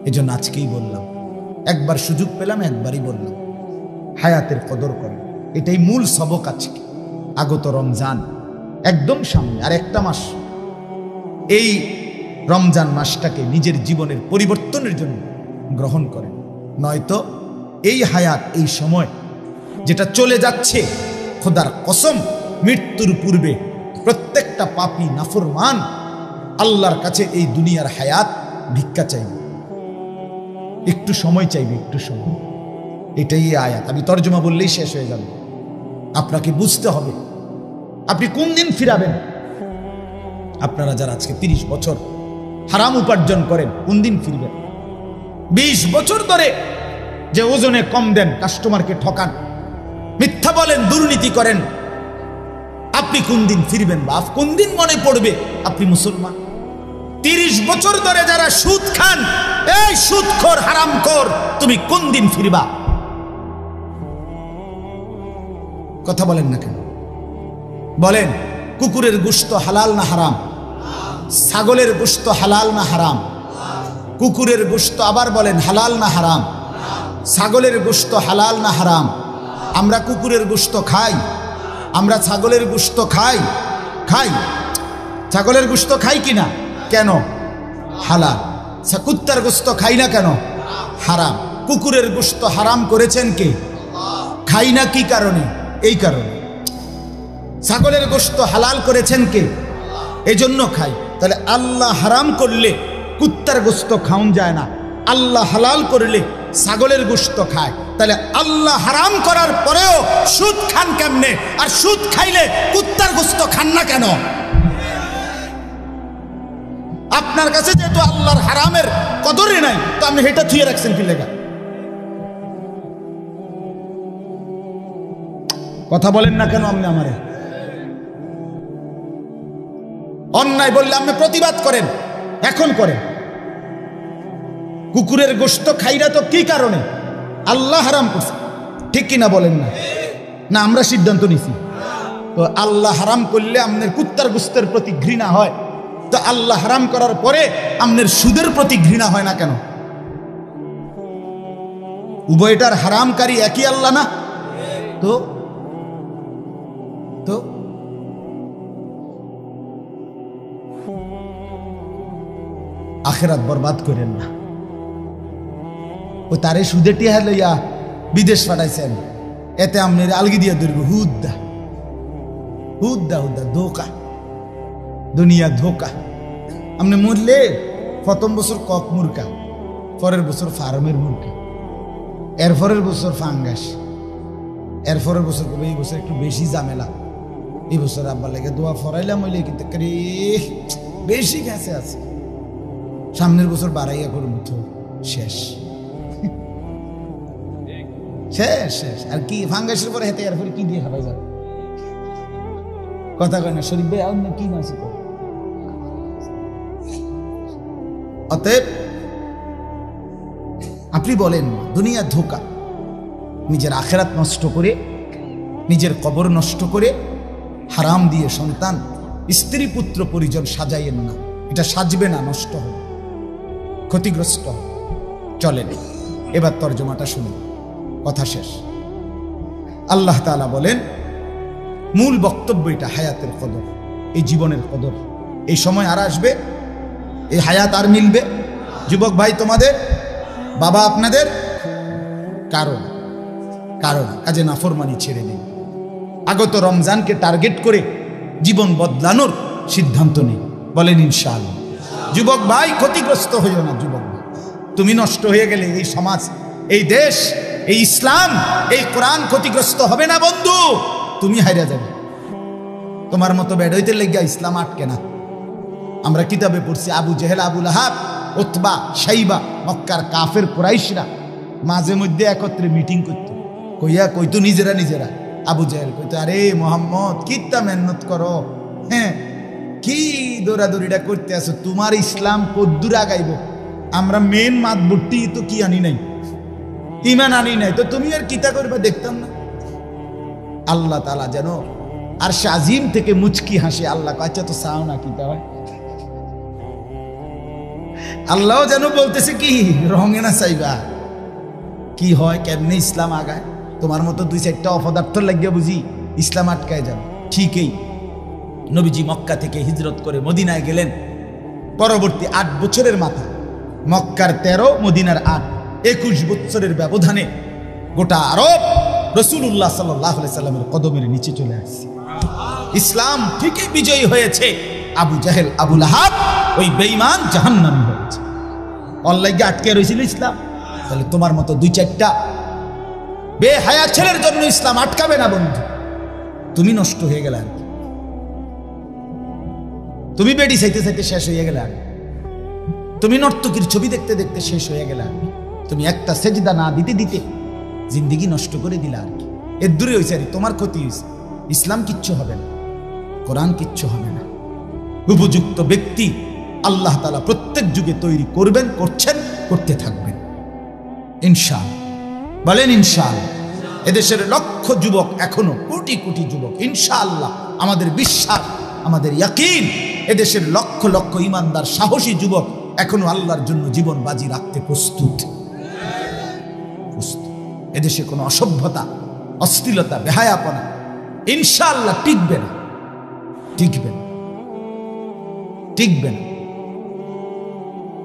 এজন্য আজকেই বললাম। একবার সুযোগ পেলাম, একবারই বললাম, হায়াতের কদর করে। এটাই মূল সবক আজকে। আগত রমজান একদম সামনে, আর একটা মাস। এই রমজান মাসটাকে নিজের জীবনের পরিবর্তনের জন্য গ্রহণ করেন, নয়তো এই হায়াত, এই সময় যেটা চলে যাচ্ছে, খোদার কসম মৃত্যুর পূর্বে প্রত্যেকটা পাপী নাফরমান আল্লাহর কাছে এই দুনিয়ার হায়াত ভিক্ষা চাইবে, একটু সময় চাইবে, একটু সময়। এটাই আয়াত। আমি তর্জমা বললেই শেষ হয়ে যাবে। আপনাকে বুঝতে হবে আপনি কোন দিন ফিরাবেন। আপনারা যারা আজকে 30 বছর হারাম উপার্জন করেন, কোন দিন ফিরবেন? 20 বছর ধরে যে ওজনে কম দেন, কাস্টমারকে ঠকান, মিথ্যা বলেন, দুর্নীতি করেন, আপনি কোন দিন ফিরবেন? বাপ, কোন দিন মনে পড়বে আপনি মুসলমান? 30 বছর ধরে যারা সুদ খান, এই সুদখোর হারামখোর, তুমি কোন দিন ফিরবা? কথা বলেন না কেন? বলেন, কুকুরের গোশত হালাল না হারাম? ছাগলের গোশত হালাল না হারাম? কুকুরের গোশত আবার বলেন হালাল না হারাম? ছাগলের গোশত হালাল না হারাম? আমরা কুকুরের গোশত খাই, আমরা ছাগলের গোশত খাই, খাই। ছাগলের গোশত খাই কিনা? কেন? হালাল। কুত্তার গোশত খাই না কেন? হারাম। কুকুরের গোশত হারাম করেছেন কে? খাই না কি কারণে? এই কারণে। ছাগলের গোশত হালাল করেছেন কে? এই জন্য খাই। তাহলে আল্লাহ হারাম করলে কুত্তার গোশত খাওন যায় না, আল্লাহ হালাল করলে ছাগলের গোশত খায়। তাহলে আল্লাহ হারাম করার পরেও সুদ খান কেমনে? আর সুদ খাইলে কুত্তার গোশত খান না কেন? আপনার কাছে যেহেতু আল্লাহর হারামের কদরই নাই, তো আপনি হেটা থুয়ে রাখছেন কি লেগা? কথা বলেন না কেন? আপনি আমারে অন্যায় বললে আপনি প্রতিবাদ করেন, এখন করেন। কুকুরের গোশত খাইরা তো কি কারণে? আল্লাহ হারাম করছে, ঠিক কিনা বলেন না? না আমরা সিদ্ধান্ত নিছি? তো আল্লাহ হারাম করলে আপনার কুত্তার গোশতের প্রতি ঘৃণা হয়, তো আল্লাহ হারাম করার পরে আপনার সুদের প্রতি ঘৃণা হয় না কেন? উভয়টার হারামকারী একই আল্লাহ না? তো তো আখিরাত বরবাদ করেন না। ও তারে সুদে টিহা লইয়া বিদেশ পাঠাইছেন, এতে আপনার আলগি দিয়ে ধরবে হুদ্দা হুদ্দা হুদ্দা, ধোকা, দুনিয়া ধোকা। আপনি মরলে প্রথম বছর কক মুরকা, পরের বছর ফার্মের মুরকা, এরপরের বছর ফাঙ্গাস, এরপরের বছর কবে এই বছর একটু বেশি ঝামেলা, এই বছর আব্বার লাগে দোয়া ফরাইলাম হইলে কিন্তু বেশি গেছে আছে, সামনের বছর বাড়াইয়া করে মুঠো শেষ শেষ শেষ। আর কি ফাঙ্গাসের পরে হেতে এরপরে কি দিয়ে খাওয়াই যাবে? কথা কয় না শরীফ ভাই, আপনি কি মাসি? অতএব আপনি বলেন দুনিয়া ধোকা, নিজের আখেরাত নষ্ট করে, নিজের কবর নষ্ট করে, হারাম দিয়ে সন্তান, স্ত্রী, পুত্র, পরিজন সাজাইয়েন না। এটা সাজবে না, নষ্ট হবে, ক্ষতিগ্রস্ত হবে। চলেন এবার তর্জমাটা শুনুন, কথা শেষ। আল্লাহ তাআলা বলেন, মূল বক্তব্য এটা হায়াতের কদর, এই জীবনের কদর। এই সময় আর আসবে, এই হায়াত আর মিলবে। যুবক ভাই তোমাদের, বাবা আপনাদের, কারণ কাজে নাফরমানি ছেড়ে দিন। আগত রমজানকে টার্গেট করে জীবন বদলানোর সিদ্ধান্ত নেই, বলেন ইনশাআল্লাহ। যুবক ভাই ক্ষতিগ্রস্ত হইও না। যুবক ভাই, তুমি নষ্ট হয়ে গেলে এই সমাজ, এই দেশ, এই ইসলাম, এই কোরআন ক্ষতিগ্রস্ত হবে না বন্ধু, তুমি হাইরা যাবে। তোমার মতো বেড়ইতে লেগে ইসলাম আটকে না। আমরা কিতাবে পড়ছি, আবু জেহেল, আবু লাহাব, উতবা, শাইবা, মক্কার কাফের কুরাইশরা মাঝে মধ্যে একত্রে মিটিং করত, কইতো নিজেরা আবু জাহেল কইতো আরে মোহাম্মদ কিত্তা মেহনত করো, হ্যাঁ কি দৌড়াদৌড়িটা করতে আসো, তোমার ইসলাম কদ্দুর আগাইব, আমরা মেন মাতবুটি তো কি আনি নাই, ইমান আনি নাই, তো তুমি আর কিতা করবা দেখতাম না। আল্লাহ তাআলা যেন আর শাজিম থেকে মুচকি হাসি, আল্লাহ আচ্ছা তো চাও না কিতা হয়, আল্লাহ যেন বলতেছে কি রঙে না চাইবা কি হয়, কেমনে ইসলাম আগায়, তোমার মতো দুই চারটা অপদার্থ লাগিয়ে বুঝি ইসলাম আটকায় যাবে। ঠিকই নবীজি মক্কা থেকে হিজরত করে মদিনায় গেলেন, পরবর্তী 8 বছরের মাথা, মক্কার 13, মদিনার 8, 21 বছরের ব্যবধানে গোটা আরব রাসূলুল্লাহ সাল্লাল্লাহু আলাইহি সাল্লামের কদমের নিচে চলে আসছে। ইসলাম ঠিকই বিজয়ী হয়েছে, আবু জাহেল আবু লাহাব ওই বেঈমান জাহান্নামী হয়েছে, অল্লাহকে আটকে রয়েছিল ইসলাম। তাহলে তোমার মতো দুই চারটা বেহায়া ছেলের জন্য ইসলাম আটকাবে না বন্ধু, তুমি নষ্ট হয়ে গেলে আর কি, তুমি বেডি চাইতে চাইতে শেষ হয়ে গেলে আর, তুমি নর্তকীর ছবি দেখতে দেখতে শেষ হয়ে গেলে আর, তুমি একটা সেজদা না দিতে দিতে জিন্দেগি নষ্ট করে দিলে আর কি। এর দূরে হয়েছে আর তোমার ক্ষতি হয়েছে, ইসলাম কিচ্ছু হবে না, কোরআন কিচ্ছু হবে না। উপযুক্ত ব্যক্তি আল্লাহ তাআলা প্রত্যেক যুগে তৈরি করবেন, করছেন, করতে থাকবেন ইনশাআল্লাহ। বলেন ইনশাআল্লাহ। এদেশের লক্ষ যুবক, এখনো কোটি কোটি যুবক, ইনশাআল্লাহ আমাদের বিশ্বাস, আমাদের ইয়াকিন, এদেশের লক্ষ লক্ষ ইমানদার সাহসী যুবক এখনো আল্লাহর জন্য জীবন বাজি রাখতে প্রস্তুত। এদেশে কোনো অসভ্যতা, অশ্লীলতা, বেহায়াপনা ইনশাআল্লাহ টিকবে না, টিকবে না, টিকবে না।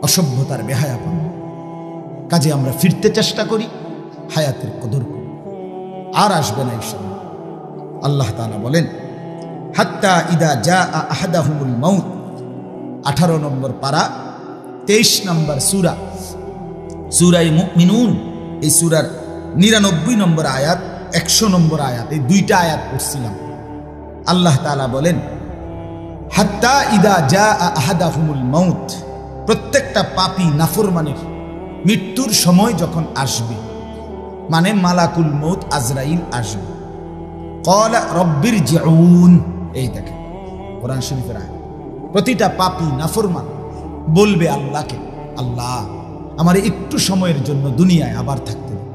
অসভ্যতার, বেহায়াপনা কাজে আমরা ফিরতে চেষ্টা করি, হায়াতের কদর করি, আর আসবে না এই সময়। আল্লাহ তাআলা বলেন হাত্তা ইদা জাআ আহাদাহুমুল মাউত, 18 নম্বর পারা, 23 নম্বর সূরা, সূরা মুমিনুন। এই সূরার 99 নম্বর আয়াত, 100 নম্বর আয়াত, এই দুইটা আয়াত পড়ছিলাম। আল্লাহ তাআলা বলেন হাত্তা ইদা জাআ আহাদাহুমুল মাউত, প্রত্যেকটা পাপী নাফরমানের মৃত্যুর সময় যখন আসবে, মানে মালাকুল মউত আজরাইল আসবে, ক্বালা রব্বিরজিউন, এই দেখেন কোরআন শরীফের আয়াত। প্রতিটা পাপী নাফরমান বলবে আল্লাহকে, আল্লাহ আমার একটু সময়ের জন্য দুনিয়ায় আবার থাকতে দিন,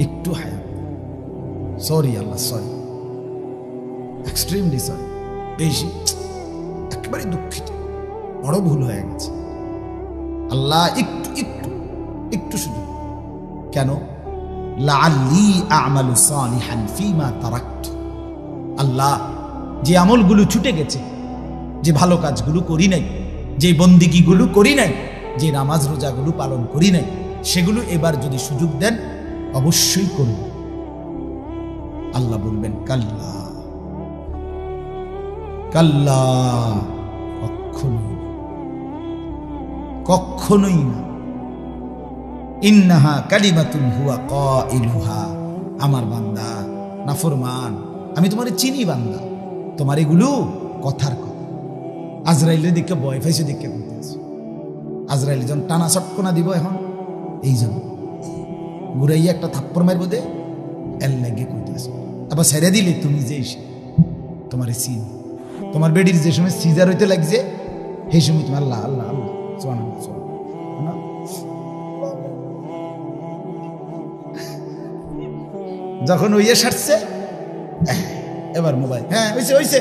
একটু হায়াত, সরি আল্লাহ, সরি, এক্সট্রিমলি সরি, বেশি একেবারে দুঃখিত, বড় ভুল হয়ে গেছে, আল্লাহ একটু একটু একটু সুযোগ। কেন? লাআল্লি আ'মালু সালিহান ফীমা তারাকতু, আল্লাহ যে আমলগুলো ছুটে গেছে, যে ভালো কাজগুলো করি নাই, যে বন্দিগিগুলো করি নাই, যে নামাজ রোজাগুলো পালন করি নাই, সেগুলো এবার যদি সুযোগ দেন অবশ্যই করব। আল্লাহ বলবেন কাল্লা, কাল্লা, কখনোই, কখনোই না। ইন্নাহা কালিমাতুন হুয়া কাইলুহা, আমার বান্দা নাফরমান, আমি তোমার চিনি বান্দা, তোমার এগুলো কথার কথা। আজরাইলের দিকে ভয় পাইছে, দিকে বলতেছে আজরাইল যখন টানা চটকনা দিব এখন, এই জন্য ঘুরাইয়া একটা থাপ্পড় মারবো দে, এর লাগে কইতেছে। আবার ছেড়ে দিলে তুমি যে তোমার চিনি, তোমার বেডির যে সময় সিজার হইতে লাগছে, সেই সময় তুমি আল্লাহ আল্লাহ আল্লাহ সুবহানাল্লাহ সুবহানাল্লাহ, যখন ওইয়ে সারছে এবার মোবাইল, হ্যাঁ হইছে হইছে,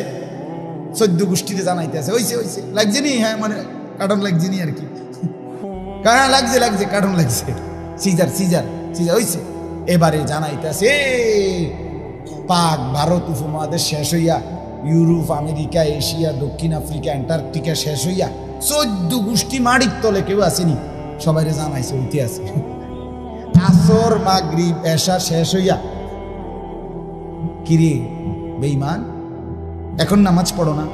14 গোষ্ঠীতে জানাইতে আছে, হইছে হইছে, লাগছে নি, হ্যাঁ মানে কার্টন লাগছে নি আর কি, হ্যাঁ লাগছে লাগছে, কার্টন লাগছে, সিজার সিজার সিজার হইছে। এবারে জানাইতে আছে পাক ভারত উপমহাদেশ শেষ হইয়া, ইউরোপ, আমেরিকা, এশিয়া, দক্ষিণ আফ্রিকা, অ্যান্টার্কটিকা শেষ হইয়া 14 গোষ্ঠী মাটির তলে কেউ আসেনি, সবাই জানাইছে হইতে আছে। আসর মাগরিব এশা শেষ হইয়া, কিরে বেঈমান এখন নামাজ পড়ো না?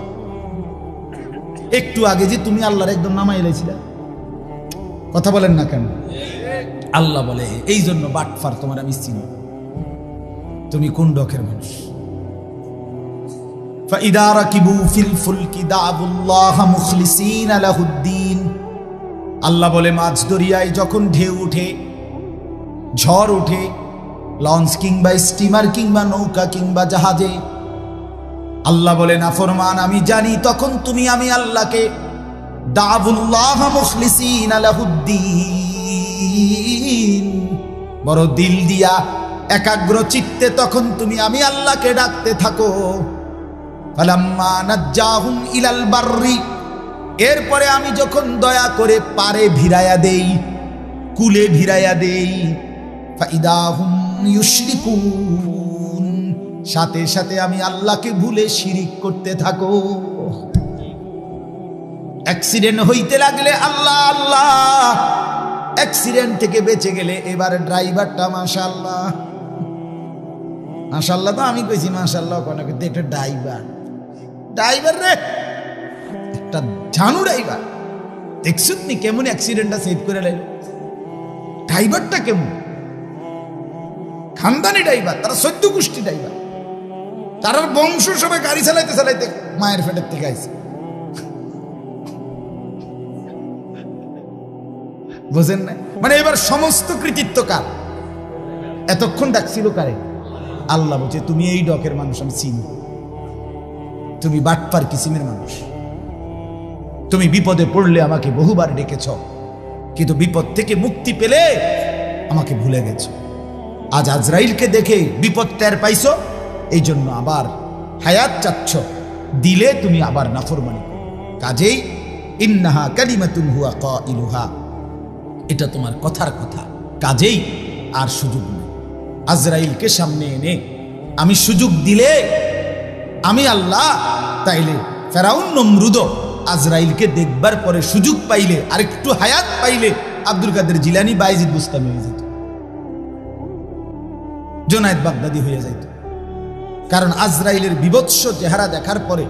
একটু আগে যে তুমি আল্লাহর একদম নামাই এলাইছিলা, কথা বলেন না কেন? আল্লাহ বলে এই জন্য বাটফার তোমার আমি চিনি, তুমি কোন ডকের মানুষ। ফাইদা রাকিবু ফিল ফুলকি দা'উল্লাহ মুখলিসিনা লাহুদ্দিন, আল্লাহ বলে মাছ দরিয়ায় যখন ঢেউ উঠে, ঝড় উঠে, লঞ্চ কিংবা স্টিমার কিংবা নৌকা কিংবা জাহাজে। আল্লাহ বলে নাফরমান আমি জানি তখন তুমি আমি আল্লাহকে দাউল্লাহ মুখলিসিনা লাহুদ্দিন, বড় দিল দিয়া একাগ্র চিত্তে তখন তুমি আমি আল্লাহকে ডাকতে থাকো। ফালাম্মা নাজ্জাহুম ইলাল বাররি, এরপরে আমি যখন দয়া করে পারে ভিড়াইয়া দেই, কুলে ভিড়াইয়া দেই, ফাইদাহুম ইউশরিকুন, সাথে সাথে আমি আল্লাহকে ভুলে শিরিক করতে থাকো। অ্যাক্সিডেন্ট হইতে লাগলে আল্লাহ আল্লাহ, অ্যাক্সিডেন্ট থেকে বেঁচে গেলে এবার ড্রাইভারটা মাশাআল্লাহ মাশাআল্লাহ, তো আমি কইছি মাশাআল্লাহ কোন একটা ড্রাইভার, ড্রাইভার রে একটা জানু ড্রাইভার, দেখছুত নি কেমন অ্যাক্সিডেন্টটা সেভ করে লাইল। ড্রাইভারটা কেমন খানদানি ড্রাইভার, তারা 14 গোষ্ঠী ড্রাইভার, তার বংশ সবাই গাড়ি চালাইতে চালাইতে মায়ের পেটের থেকে আইছে। বুঝেন না? মানে এবার সমস্ত কৃতিত্ব কার? এতক্ষণ ডাকছিল কারে? আল্লাহ বলছে তুমি এই ডকের মানুষ আমি চিনি, তুমি বাটপার কিসিমের মানুষ, তুমি বিপদে পড়লে আমাকে বহুবার ডেকেছ, কিন্তু বিপদ থেকে মুক্তি পেলে আমাকে ভুলে গেছ। আজ আজরাইলকে দেখে বিপদ টের পাইছো, এই জন্য আবার হায়াত চাচ্ছ, দিলে তুমি আবার নাফরমানি। কাজেই ইন্নাহা কালিমাতুন হুয়া কাইলুহা, এটা তোমার কথার কথা, কাজেই আর সুযোগ নেই। আজরাইলকে সামনে এনে আমি সুযোগ দিলে আমি আল্লাহ, তাইলে ফেরাউন নমরুদ আজরাইলকে দেখবার পরে সুযোগ পাইলে, আরেকটু হায়াত পাইলে আব্দুল কাদের জিলানী বায়েজিদ বুস্তামি হয়ে যেত, জুনায়েদ বাগদাদি হয়ে যেত। কারণ আজরাইলের বিভৎস চেহারা দেখার পরে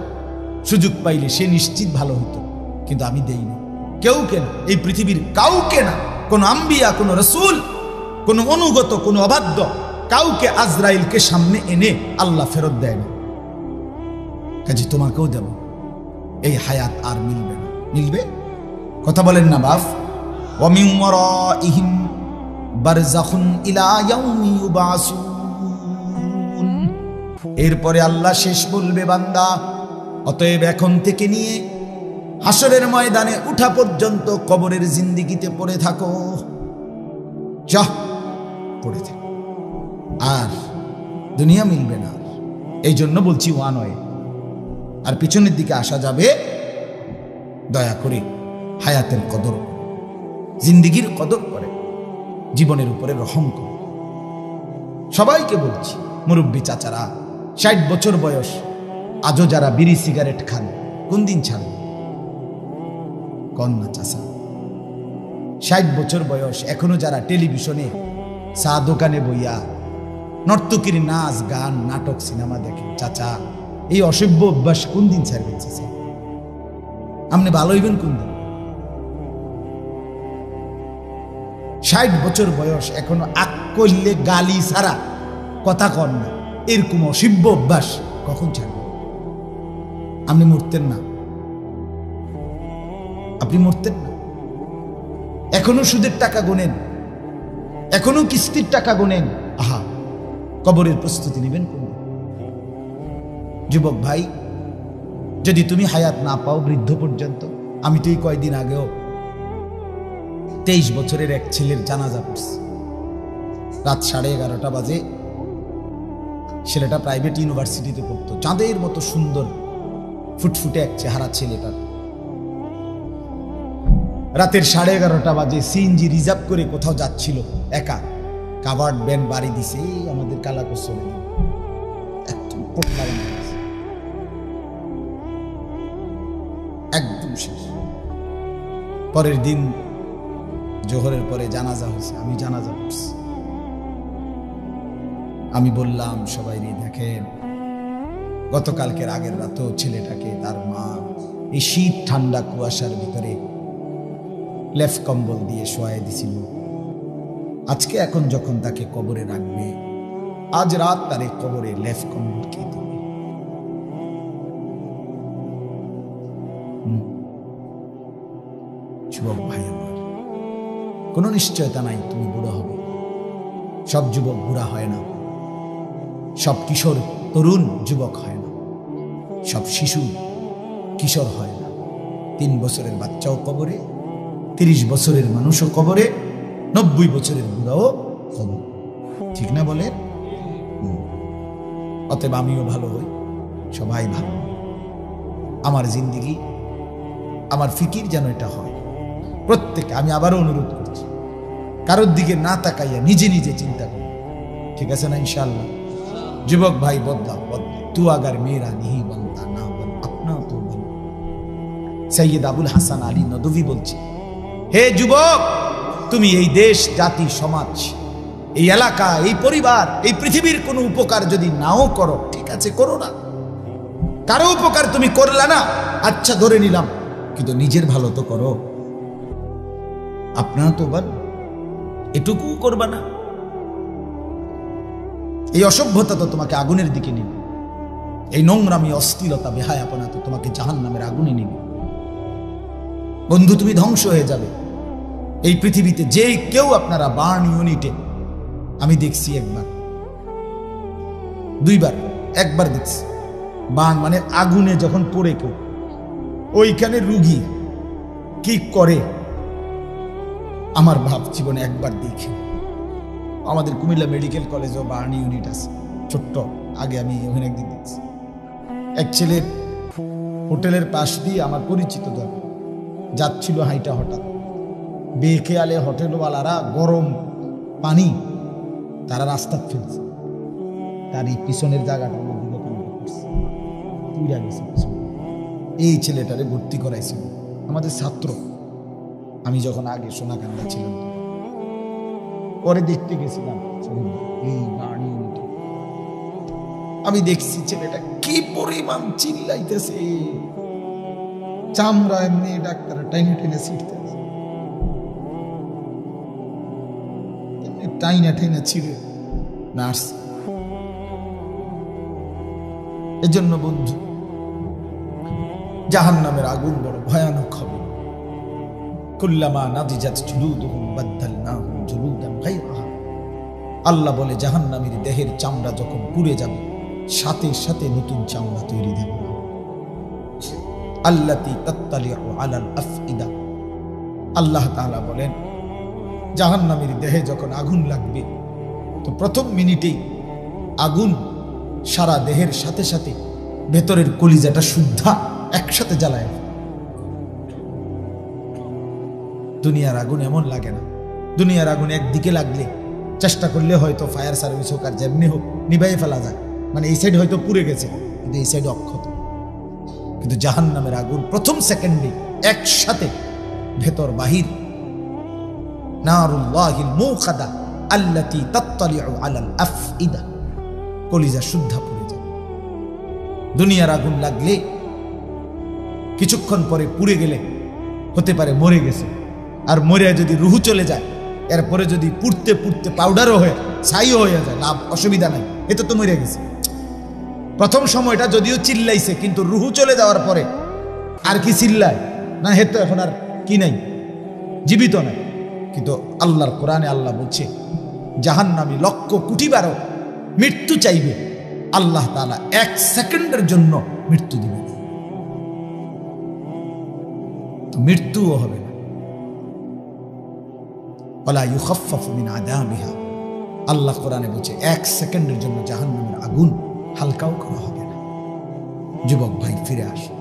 সুযোগ পাইলে সে নিশ্চিত ভালো হতো, কিন্তু আমি দেইনি। কেউ কেনা, এই পৃথিবীর কাউকে না, কোন আম্বিয়া, কোন রসুল, কোন অনুগত, কোন অবাধ্য কাউকে আজরাইলকে সামনে এনে আল্লাহ ফেরত দেয় না। কাজে তোমাকেও দেব, এই হায়াত আর মিলবে না। মিলবে? কথা বলেন না বাপ। ওয়া মিন ওয়ারাইহিম বারযাখুন ইলা ইয়াউমি ইউবাসুন, এরপরে আল্লাহ শেষ বলবে বান্দা অতএব এখন থেকে নিয়ে হাসরের ময়দানে উঠা পর্যন্ত কবরের জিন্দেগিতে পড়ে থাকো, যা পড়ে থাকো, আর দুনিয়া মিলবে না। এই জন্য বলছি ওয়ান ওয়ে, আর পিছনের দিকে আসা যাবে। দয়া করে হায়াতের কদর, জিন্দেগির কদর করে, জীবনের উপরে রহম করে। সবাইকে বলছি, মুরব্বী চাচারা, 60 বছর বয়স, আজও যারা বিড়ি সিগারেট খান, কোন দিন ছাড়বেন? কন্যা চাচা, 60 বছর বয়স, এখনো যারা টেলিভিশনে চা দোকানে বইয়া নর্তকীর নাচ গান নাটক সিনেমা দেখেন, চাচা এই অসভ্য অভ্যাস কোন দিন ছাড়বেন? চাচা আপনি ভালো হইবেন কোন দিন? 60 বছর বয়স, এখনো আক করলে গালি ছাড়া কথা কন না, এরকম অসভ্য অভ্যাস কখন ছাড়বেন? আপনি মরতেন না, আপনি মরতেন না। এখনো সুদের টাকা গোনেন, এখনো কিস্তির টাকা গোনেন। আহা, কবরের প্রস্তুতি নেবেন কোন? যুবক ভাই, যদি তুমি হায়াত না পাও বৃদ্ধ পর্যন্ত, আমি তো এই কয়দিন আগেও 23 বছরের এক ছেলের জানাজা পড়ছি। রাত 11:30 বাজে। ছেলেটা প্রাইভেট ইউনিভার্সিটিতে পড়তো, চাঁদের মতো সুন্দর ফুটফুটে এক চেহারা ছেলেটার। রাতের 11:30 বাজে সিএনজি রিজার্ভ করে কোথাও যাচ্ছিল একা, কাভার্ড ভ্যান বাড়ি দিছে, আমাদের কালাকোচ চলে দিল, একদম পোটলা বানিয়ে দিছে, একদম শেষ। পরের দিন জোহরের পরে জানাজা হয়েছে, আমি জানাজা পড়ছি। আমি বললাম সবাই দেখেন, গতকালকের আগের রাতেও ছেলেটাকে তার মা এই শীত ঠান্ডা কুয়াশার ভিতরে লেফ কম্বল দিয়ে শোয়াই দিছিল। আজকে এখন যখন তাকে কবরে রাখবে, আজ রাত তার এই কবরে লেফ কম্বল কে দেবে? যুবক ভাই আমার, কোনো নিশ্চয়তা নাই তুমি বুড়ো হবে, সব যুবক বুড়া হয় না, সব কিশোর তরুণ যুবক হয় না, সব শিশু কিশোর হয় না। 3 বছরের বাচ্চাও কবরে, 30 বছরের মানুষও কবরে, 90 বছরের বুড়াও কবরে। ঠিক না বলেন? অতএব আমিও ভালো হই, সবাই ভালো। আমার জিন্দিগি, আমার ফিকির যেন এটা হয় প্রত্যেকে। আমি আবারও অনুরোধ করছি, কারোর দিকে না তাকাইয়া নিজে নিজে চিন্তা করি। ঠিক আছে না? ইনশাআল্লাহ। যুবক ভাই বদলাও, বদলাও। তু আগার মেরা नहीं बनता ना बन अपना तो बन। সৈয়দ আবুল হাসান আলী নদভী বলছে, হে যুবক, তুমি এই দেশ, জাতি, সমাজ, এই এলাকা, এই পরিবার, এই পৃথিবীর কোনো উপকার যদি নাও করো, ঠিক আছে, করো না। কারো উপকার তুমি করলা না, আচ্ছা ধরে নিলাম, কিন্তু নিজের ভালো তো করো। আপনার তো বল, এটুকু করবা না। এই অসভ্যতা তো তোমাকে আগুনের দিকে নিবে, এই নোংরামি, অশ্লীলতা, বেহায়াপনা তো তোমাকে জাহান্নামের আগুনে নিবে। বন্ধু, তুমি ধ্বংস হয়ে যাবে এই পৃথিবীতে। যে কেউ আপনারা বার্ন ইউনিটে, আমি দেখছি একবার, 2 বার, একবার দেখছি বার্ন মানে আগুনে যখন পড়ে কেউ, ওইখানে রুগী কি করে আমার ভাব জীবনে একবার দেখি। আমাদের কুমিল্লা মেডিকেল কলেজেও বার্ন ইউনিট আছে, ছোট্ট। আগে আমি ওখানে একদিন দেখছি, এক ছেলের হোটেলের পাশ দিয়ে আমার পরিচিত দল যাচ্ছিল হাইটা, হঠাৎ বেখেয়ালে হোটেলওয়ালারা গরম পানি তারা রাস্তা ফেলছে, তার এই পিছনের জায়গাটার মধ্যে গেছে। এই ছেলেটারে ভর্তি করাইছিল আমাদের ছাত্র। আমি যখন আগে সোনাকান্দা ছিলাম, পরে দেখতে গেছিলাম এই বাড়ি, আমি দেখছি ছেলেটা কি পরিমাণ চিল্লাইতেছে, চামড়া এমনি ডাক্তার টাইনে টেনে ছিঁড়তেছে, টাইনা টেনে ছিঁড়ে নার্স। এজন্য বন্ধু, জাহান্নামের আগুন বড় ভয়ানক হবে। কুল্লামা নাদিজাত জুলুদুহুম বাদদালনাহুম জুলুদান গায়রাহা। আল্লাহ বলে, জাহান্নামীর দেহের চামড়া যখন পুড়ে যাবে, সাথে সাথে নতুন চামড়া তৈরি দেব। আল্লাতী তাত্তালিউ আলাল আফইদা। আল্লাহ তাআলা বলেন, জাহান্নামীর দেহে যখন আগুন লাগবে, তো প্রথম মিনিটেই আগুন সারা দেহের সাথে সাথে ভেতরের কলিজাটা শুদ্ধা একসাথে জ্বালায়। দুনিয়ার আগুন এমন লাগে না। দুনিয়ার আগুন একদিকে লাগলে চেষ্টা করলে হয়তো ফায়ার সার্ভিস হোক আর যেমনি হোক নিভাইয়ে ফেলা যায়, মানে এই সাইড হয়তো পুড়ে গেছে কিন্তু এই সাইড অক্ষত। কিন্তু জাহান্নামের আগুন প্রথম সেকেন্ডে একসাথে ভেতর বাহির। নারুল্লাহিল মুকাদা আল্লাতী তাত্তালিউ আলাল আফইদা। কলিজা শুদ্ধা পুড়ে যায়। দুনিয়ার আগুন লাগলে কিছুক্ষণ পরে পুড়ে গেলে হতে পারে মরে গেছে, আর মরে যদি রুহু চলে যায়, এরপরে যদি পুড়তে পুড়তে পাউডারও হয়ে ছাইও হয়ে যায়, লাভ অসুবিধা নাই, এতে তো মরে গেছে। প্রথম সময়টা যদিও চিল্লাইছে, কিন্তু রুহু চলে যাওয়ার পরে আর কি চিল্লায় না, হে তো এখন আর কি নাই, জীবিত নাই। কিন্তু আল্লাহর কোরআনে আল্লাহ বলছে, জাহান্নামী লক্ষ কোটি বারও মৃত্যু চাইবে, আল্লাহ তাআলা 1 সেকেন্ডের জন্য মৃত্যু দিবেন, মৃত্যুও হবে না। ওয়ালা ইউখাফফাফু মিন আযাবিহা। আল্লাহ কোরআনে বলছে 1 সেকেন্ডের জন্য জাহান্নামের আগুন হালকাও করা হবে না। যুবক ভাই, ফিরে আসো।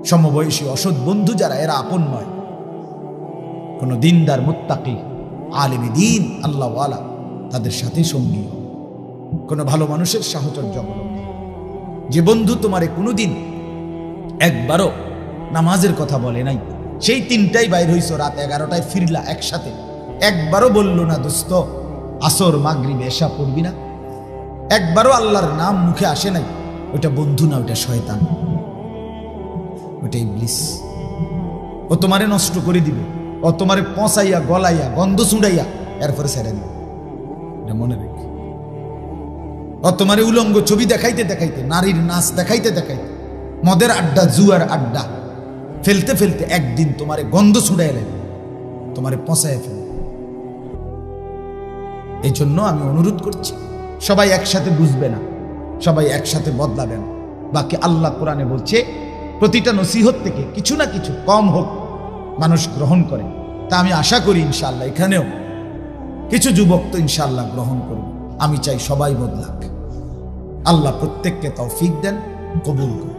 সমবয়সী অসৎ বন্ধু যারা, এরা আপন নয়। কোন দিনদার, মুত্তাকি, আলেমে দ্বীন, আল্লাহওয়ালা, তাদের সাথে সঙ্গী হও। কোন ভালো মানুষের সাহচর্য অবলম্বন। যে বন্ধু তোমারে কোনোদিন একবারও নামাজের কথা বলে নাই, সেই 3টায় বাইর হইছো, রাত 11টায় ফিরলা একসাথে, একবারও বললো না দোস্ত আসর মাগরিব এশা পড়বি না, একবারও আল্লাহর নাম মুখে আসে নাই, ওইটা বন্ধু না, ওইটা শয়তান, ওইটা ইবলিস। ও তোমারে নষ্ট করে দিবে, ও তোমারে পচাইয়া, গলাইয়া, গন্ধ ছুড়াইয়া এরপরে ছেড়ে দিবে, এটা মনে রেখে। ও তোমারে উলঙ্গ ছবি দেখাইতে দেখাইতে, নারীর নাচ দেখাইতে দেখাইতে, মদের আড্ডা, জুয়ার আড্ডা ফেলতে ফেলতে একদিন তোমারে গন্ধ ছুড়াই লাগবে, তোমারে পচাইয়া ফেলবে। এই জন্য আমি অনুরোধ করছি, সবাই একসাথে বুঝবে না, সবাই একসাথে বদলাবে না। বাকি আল্লাহ কোরআনে বলছে প্রতিটা নসিহত থেকে কিছু না কিছু কম হোক মানুষ গ্রহণ করে। তা আমি আশা করি ইনশাআল্লাহ এখানেও কিছু যুবক তো ইনশাআল্লাহ গ্রহণ করবে। আমি চাই সবাই বদলাক। আল্লাহ প্রত্যেককে তৌফিক দেন, কবুল করুন।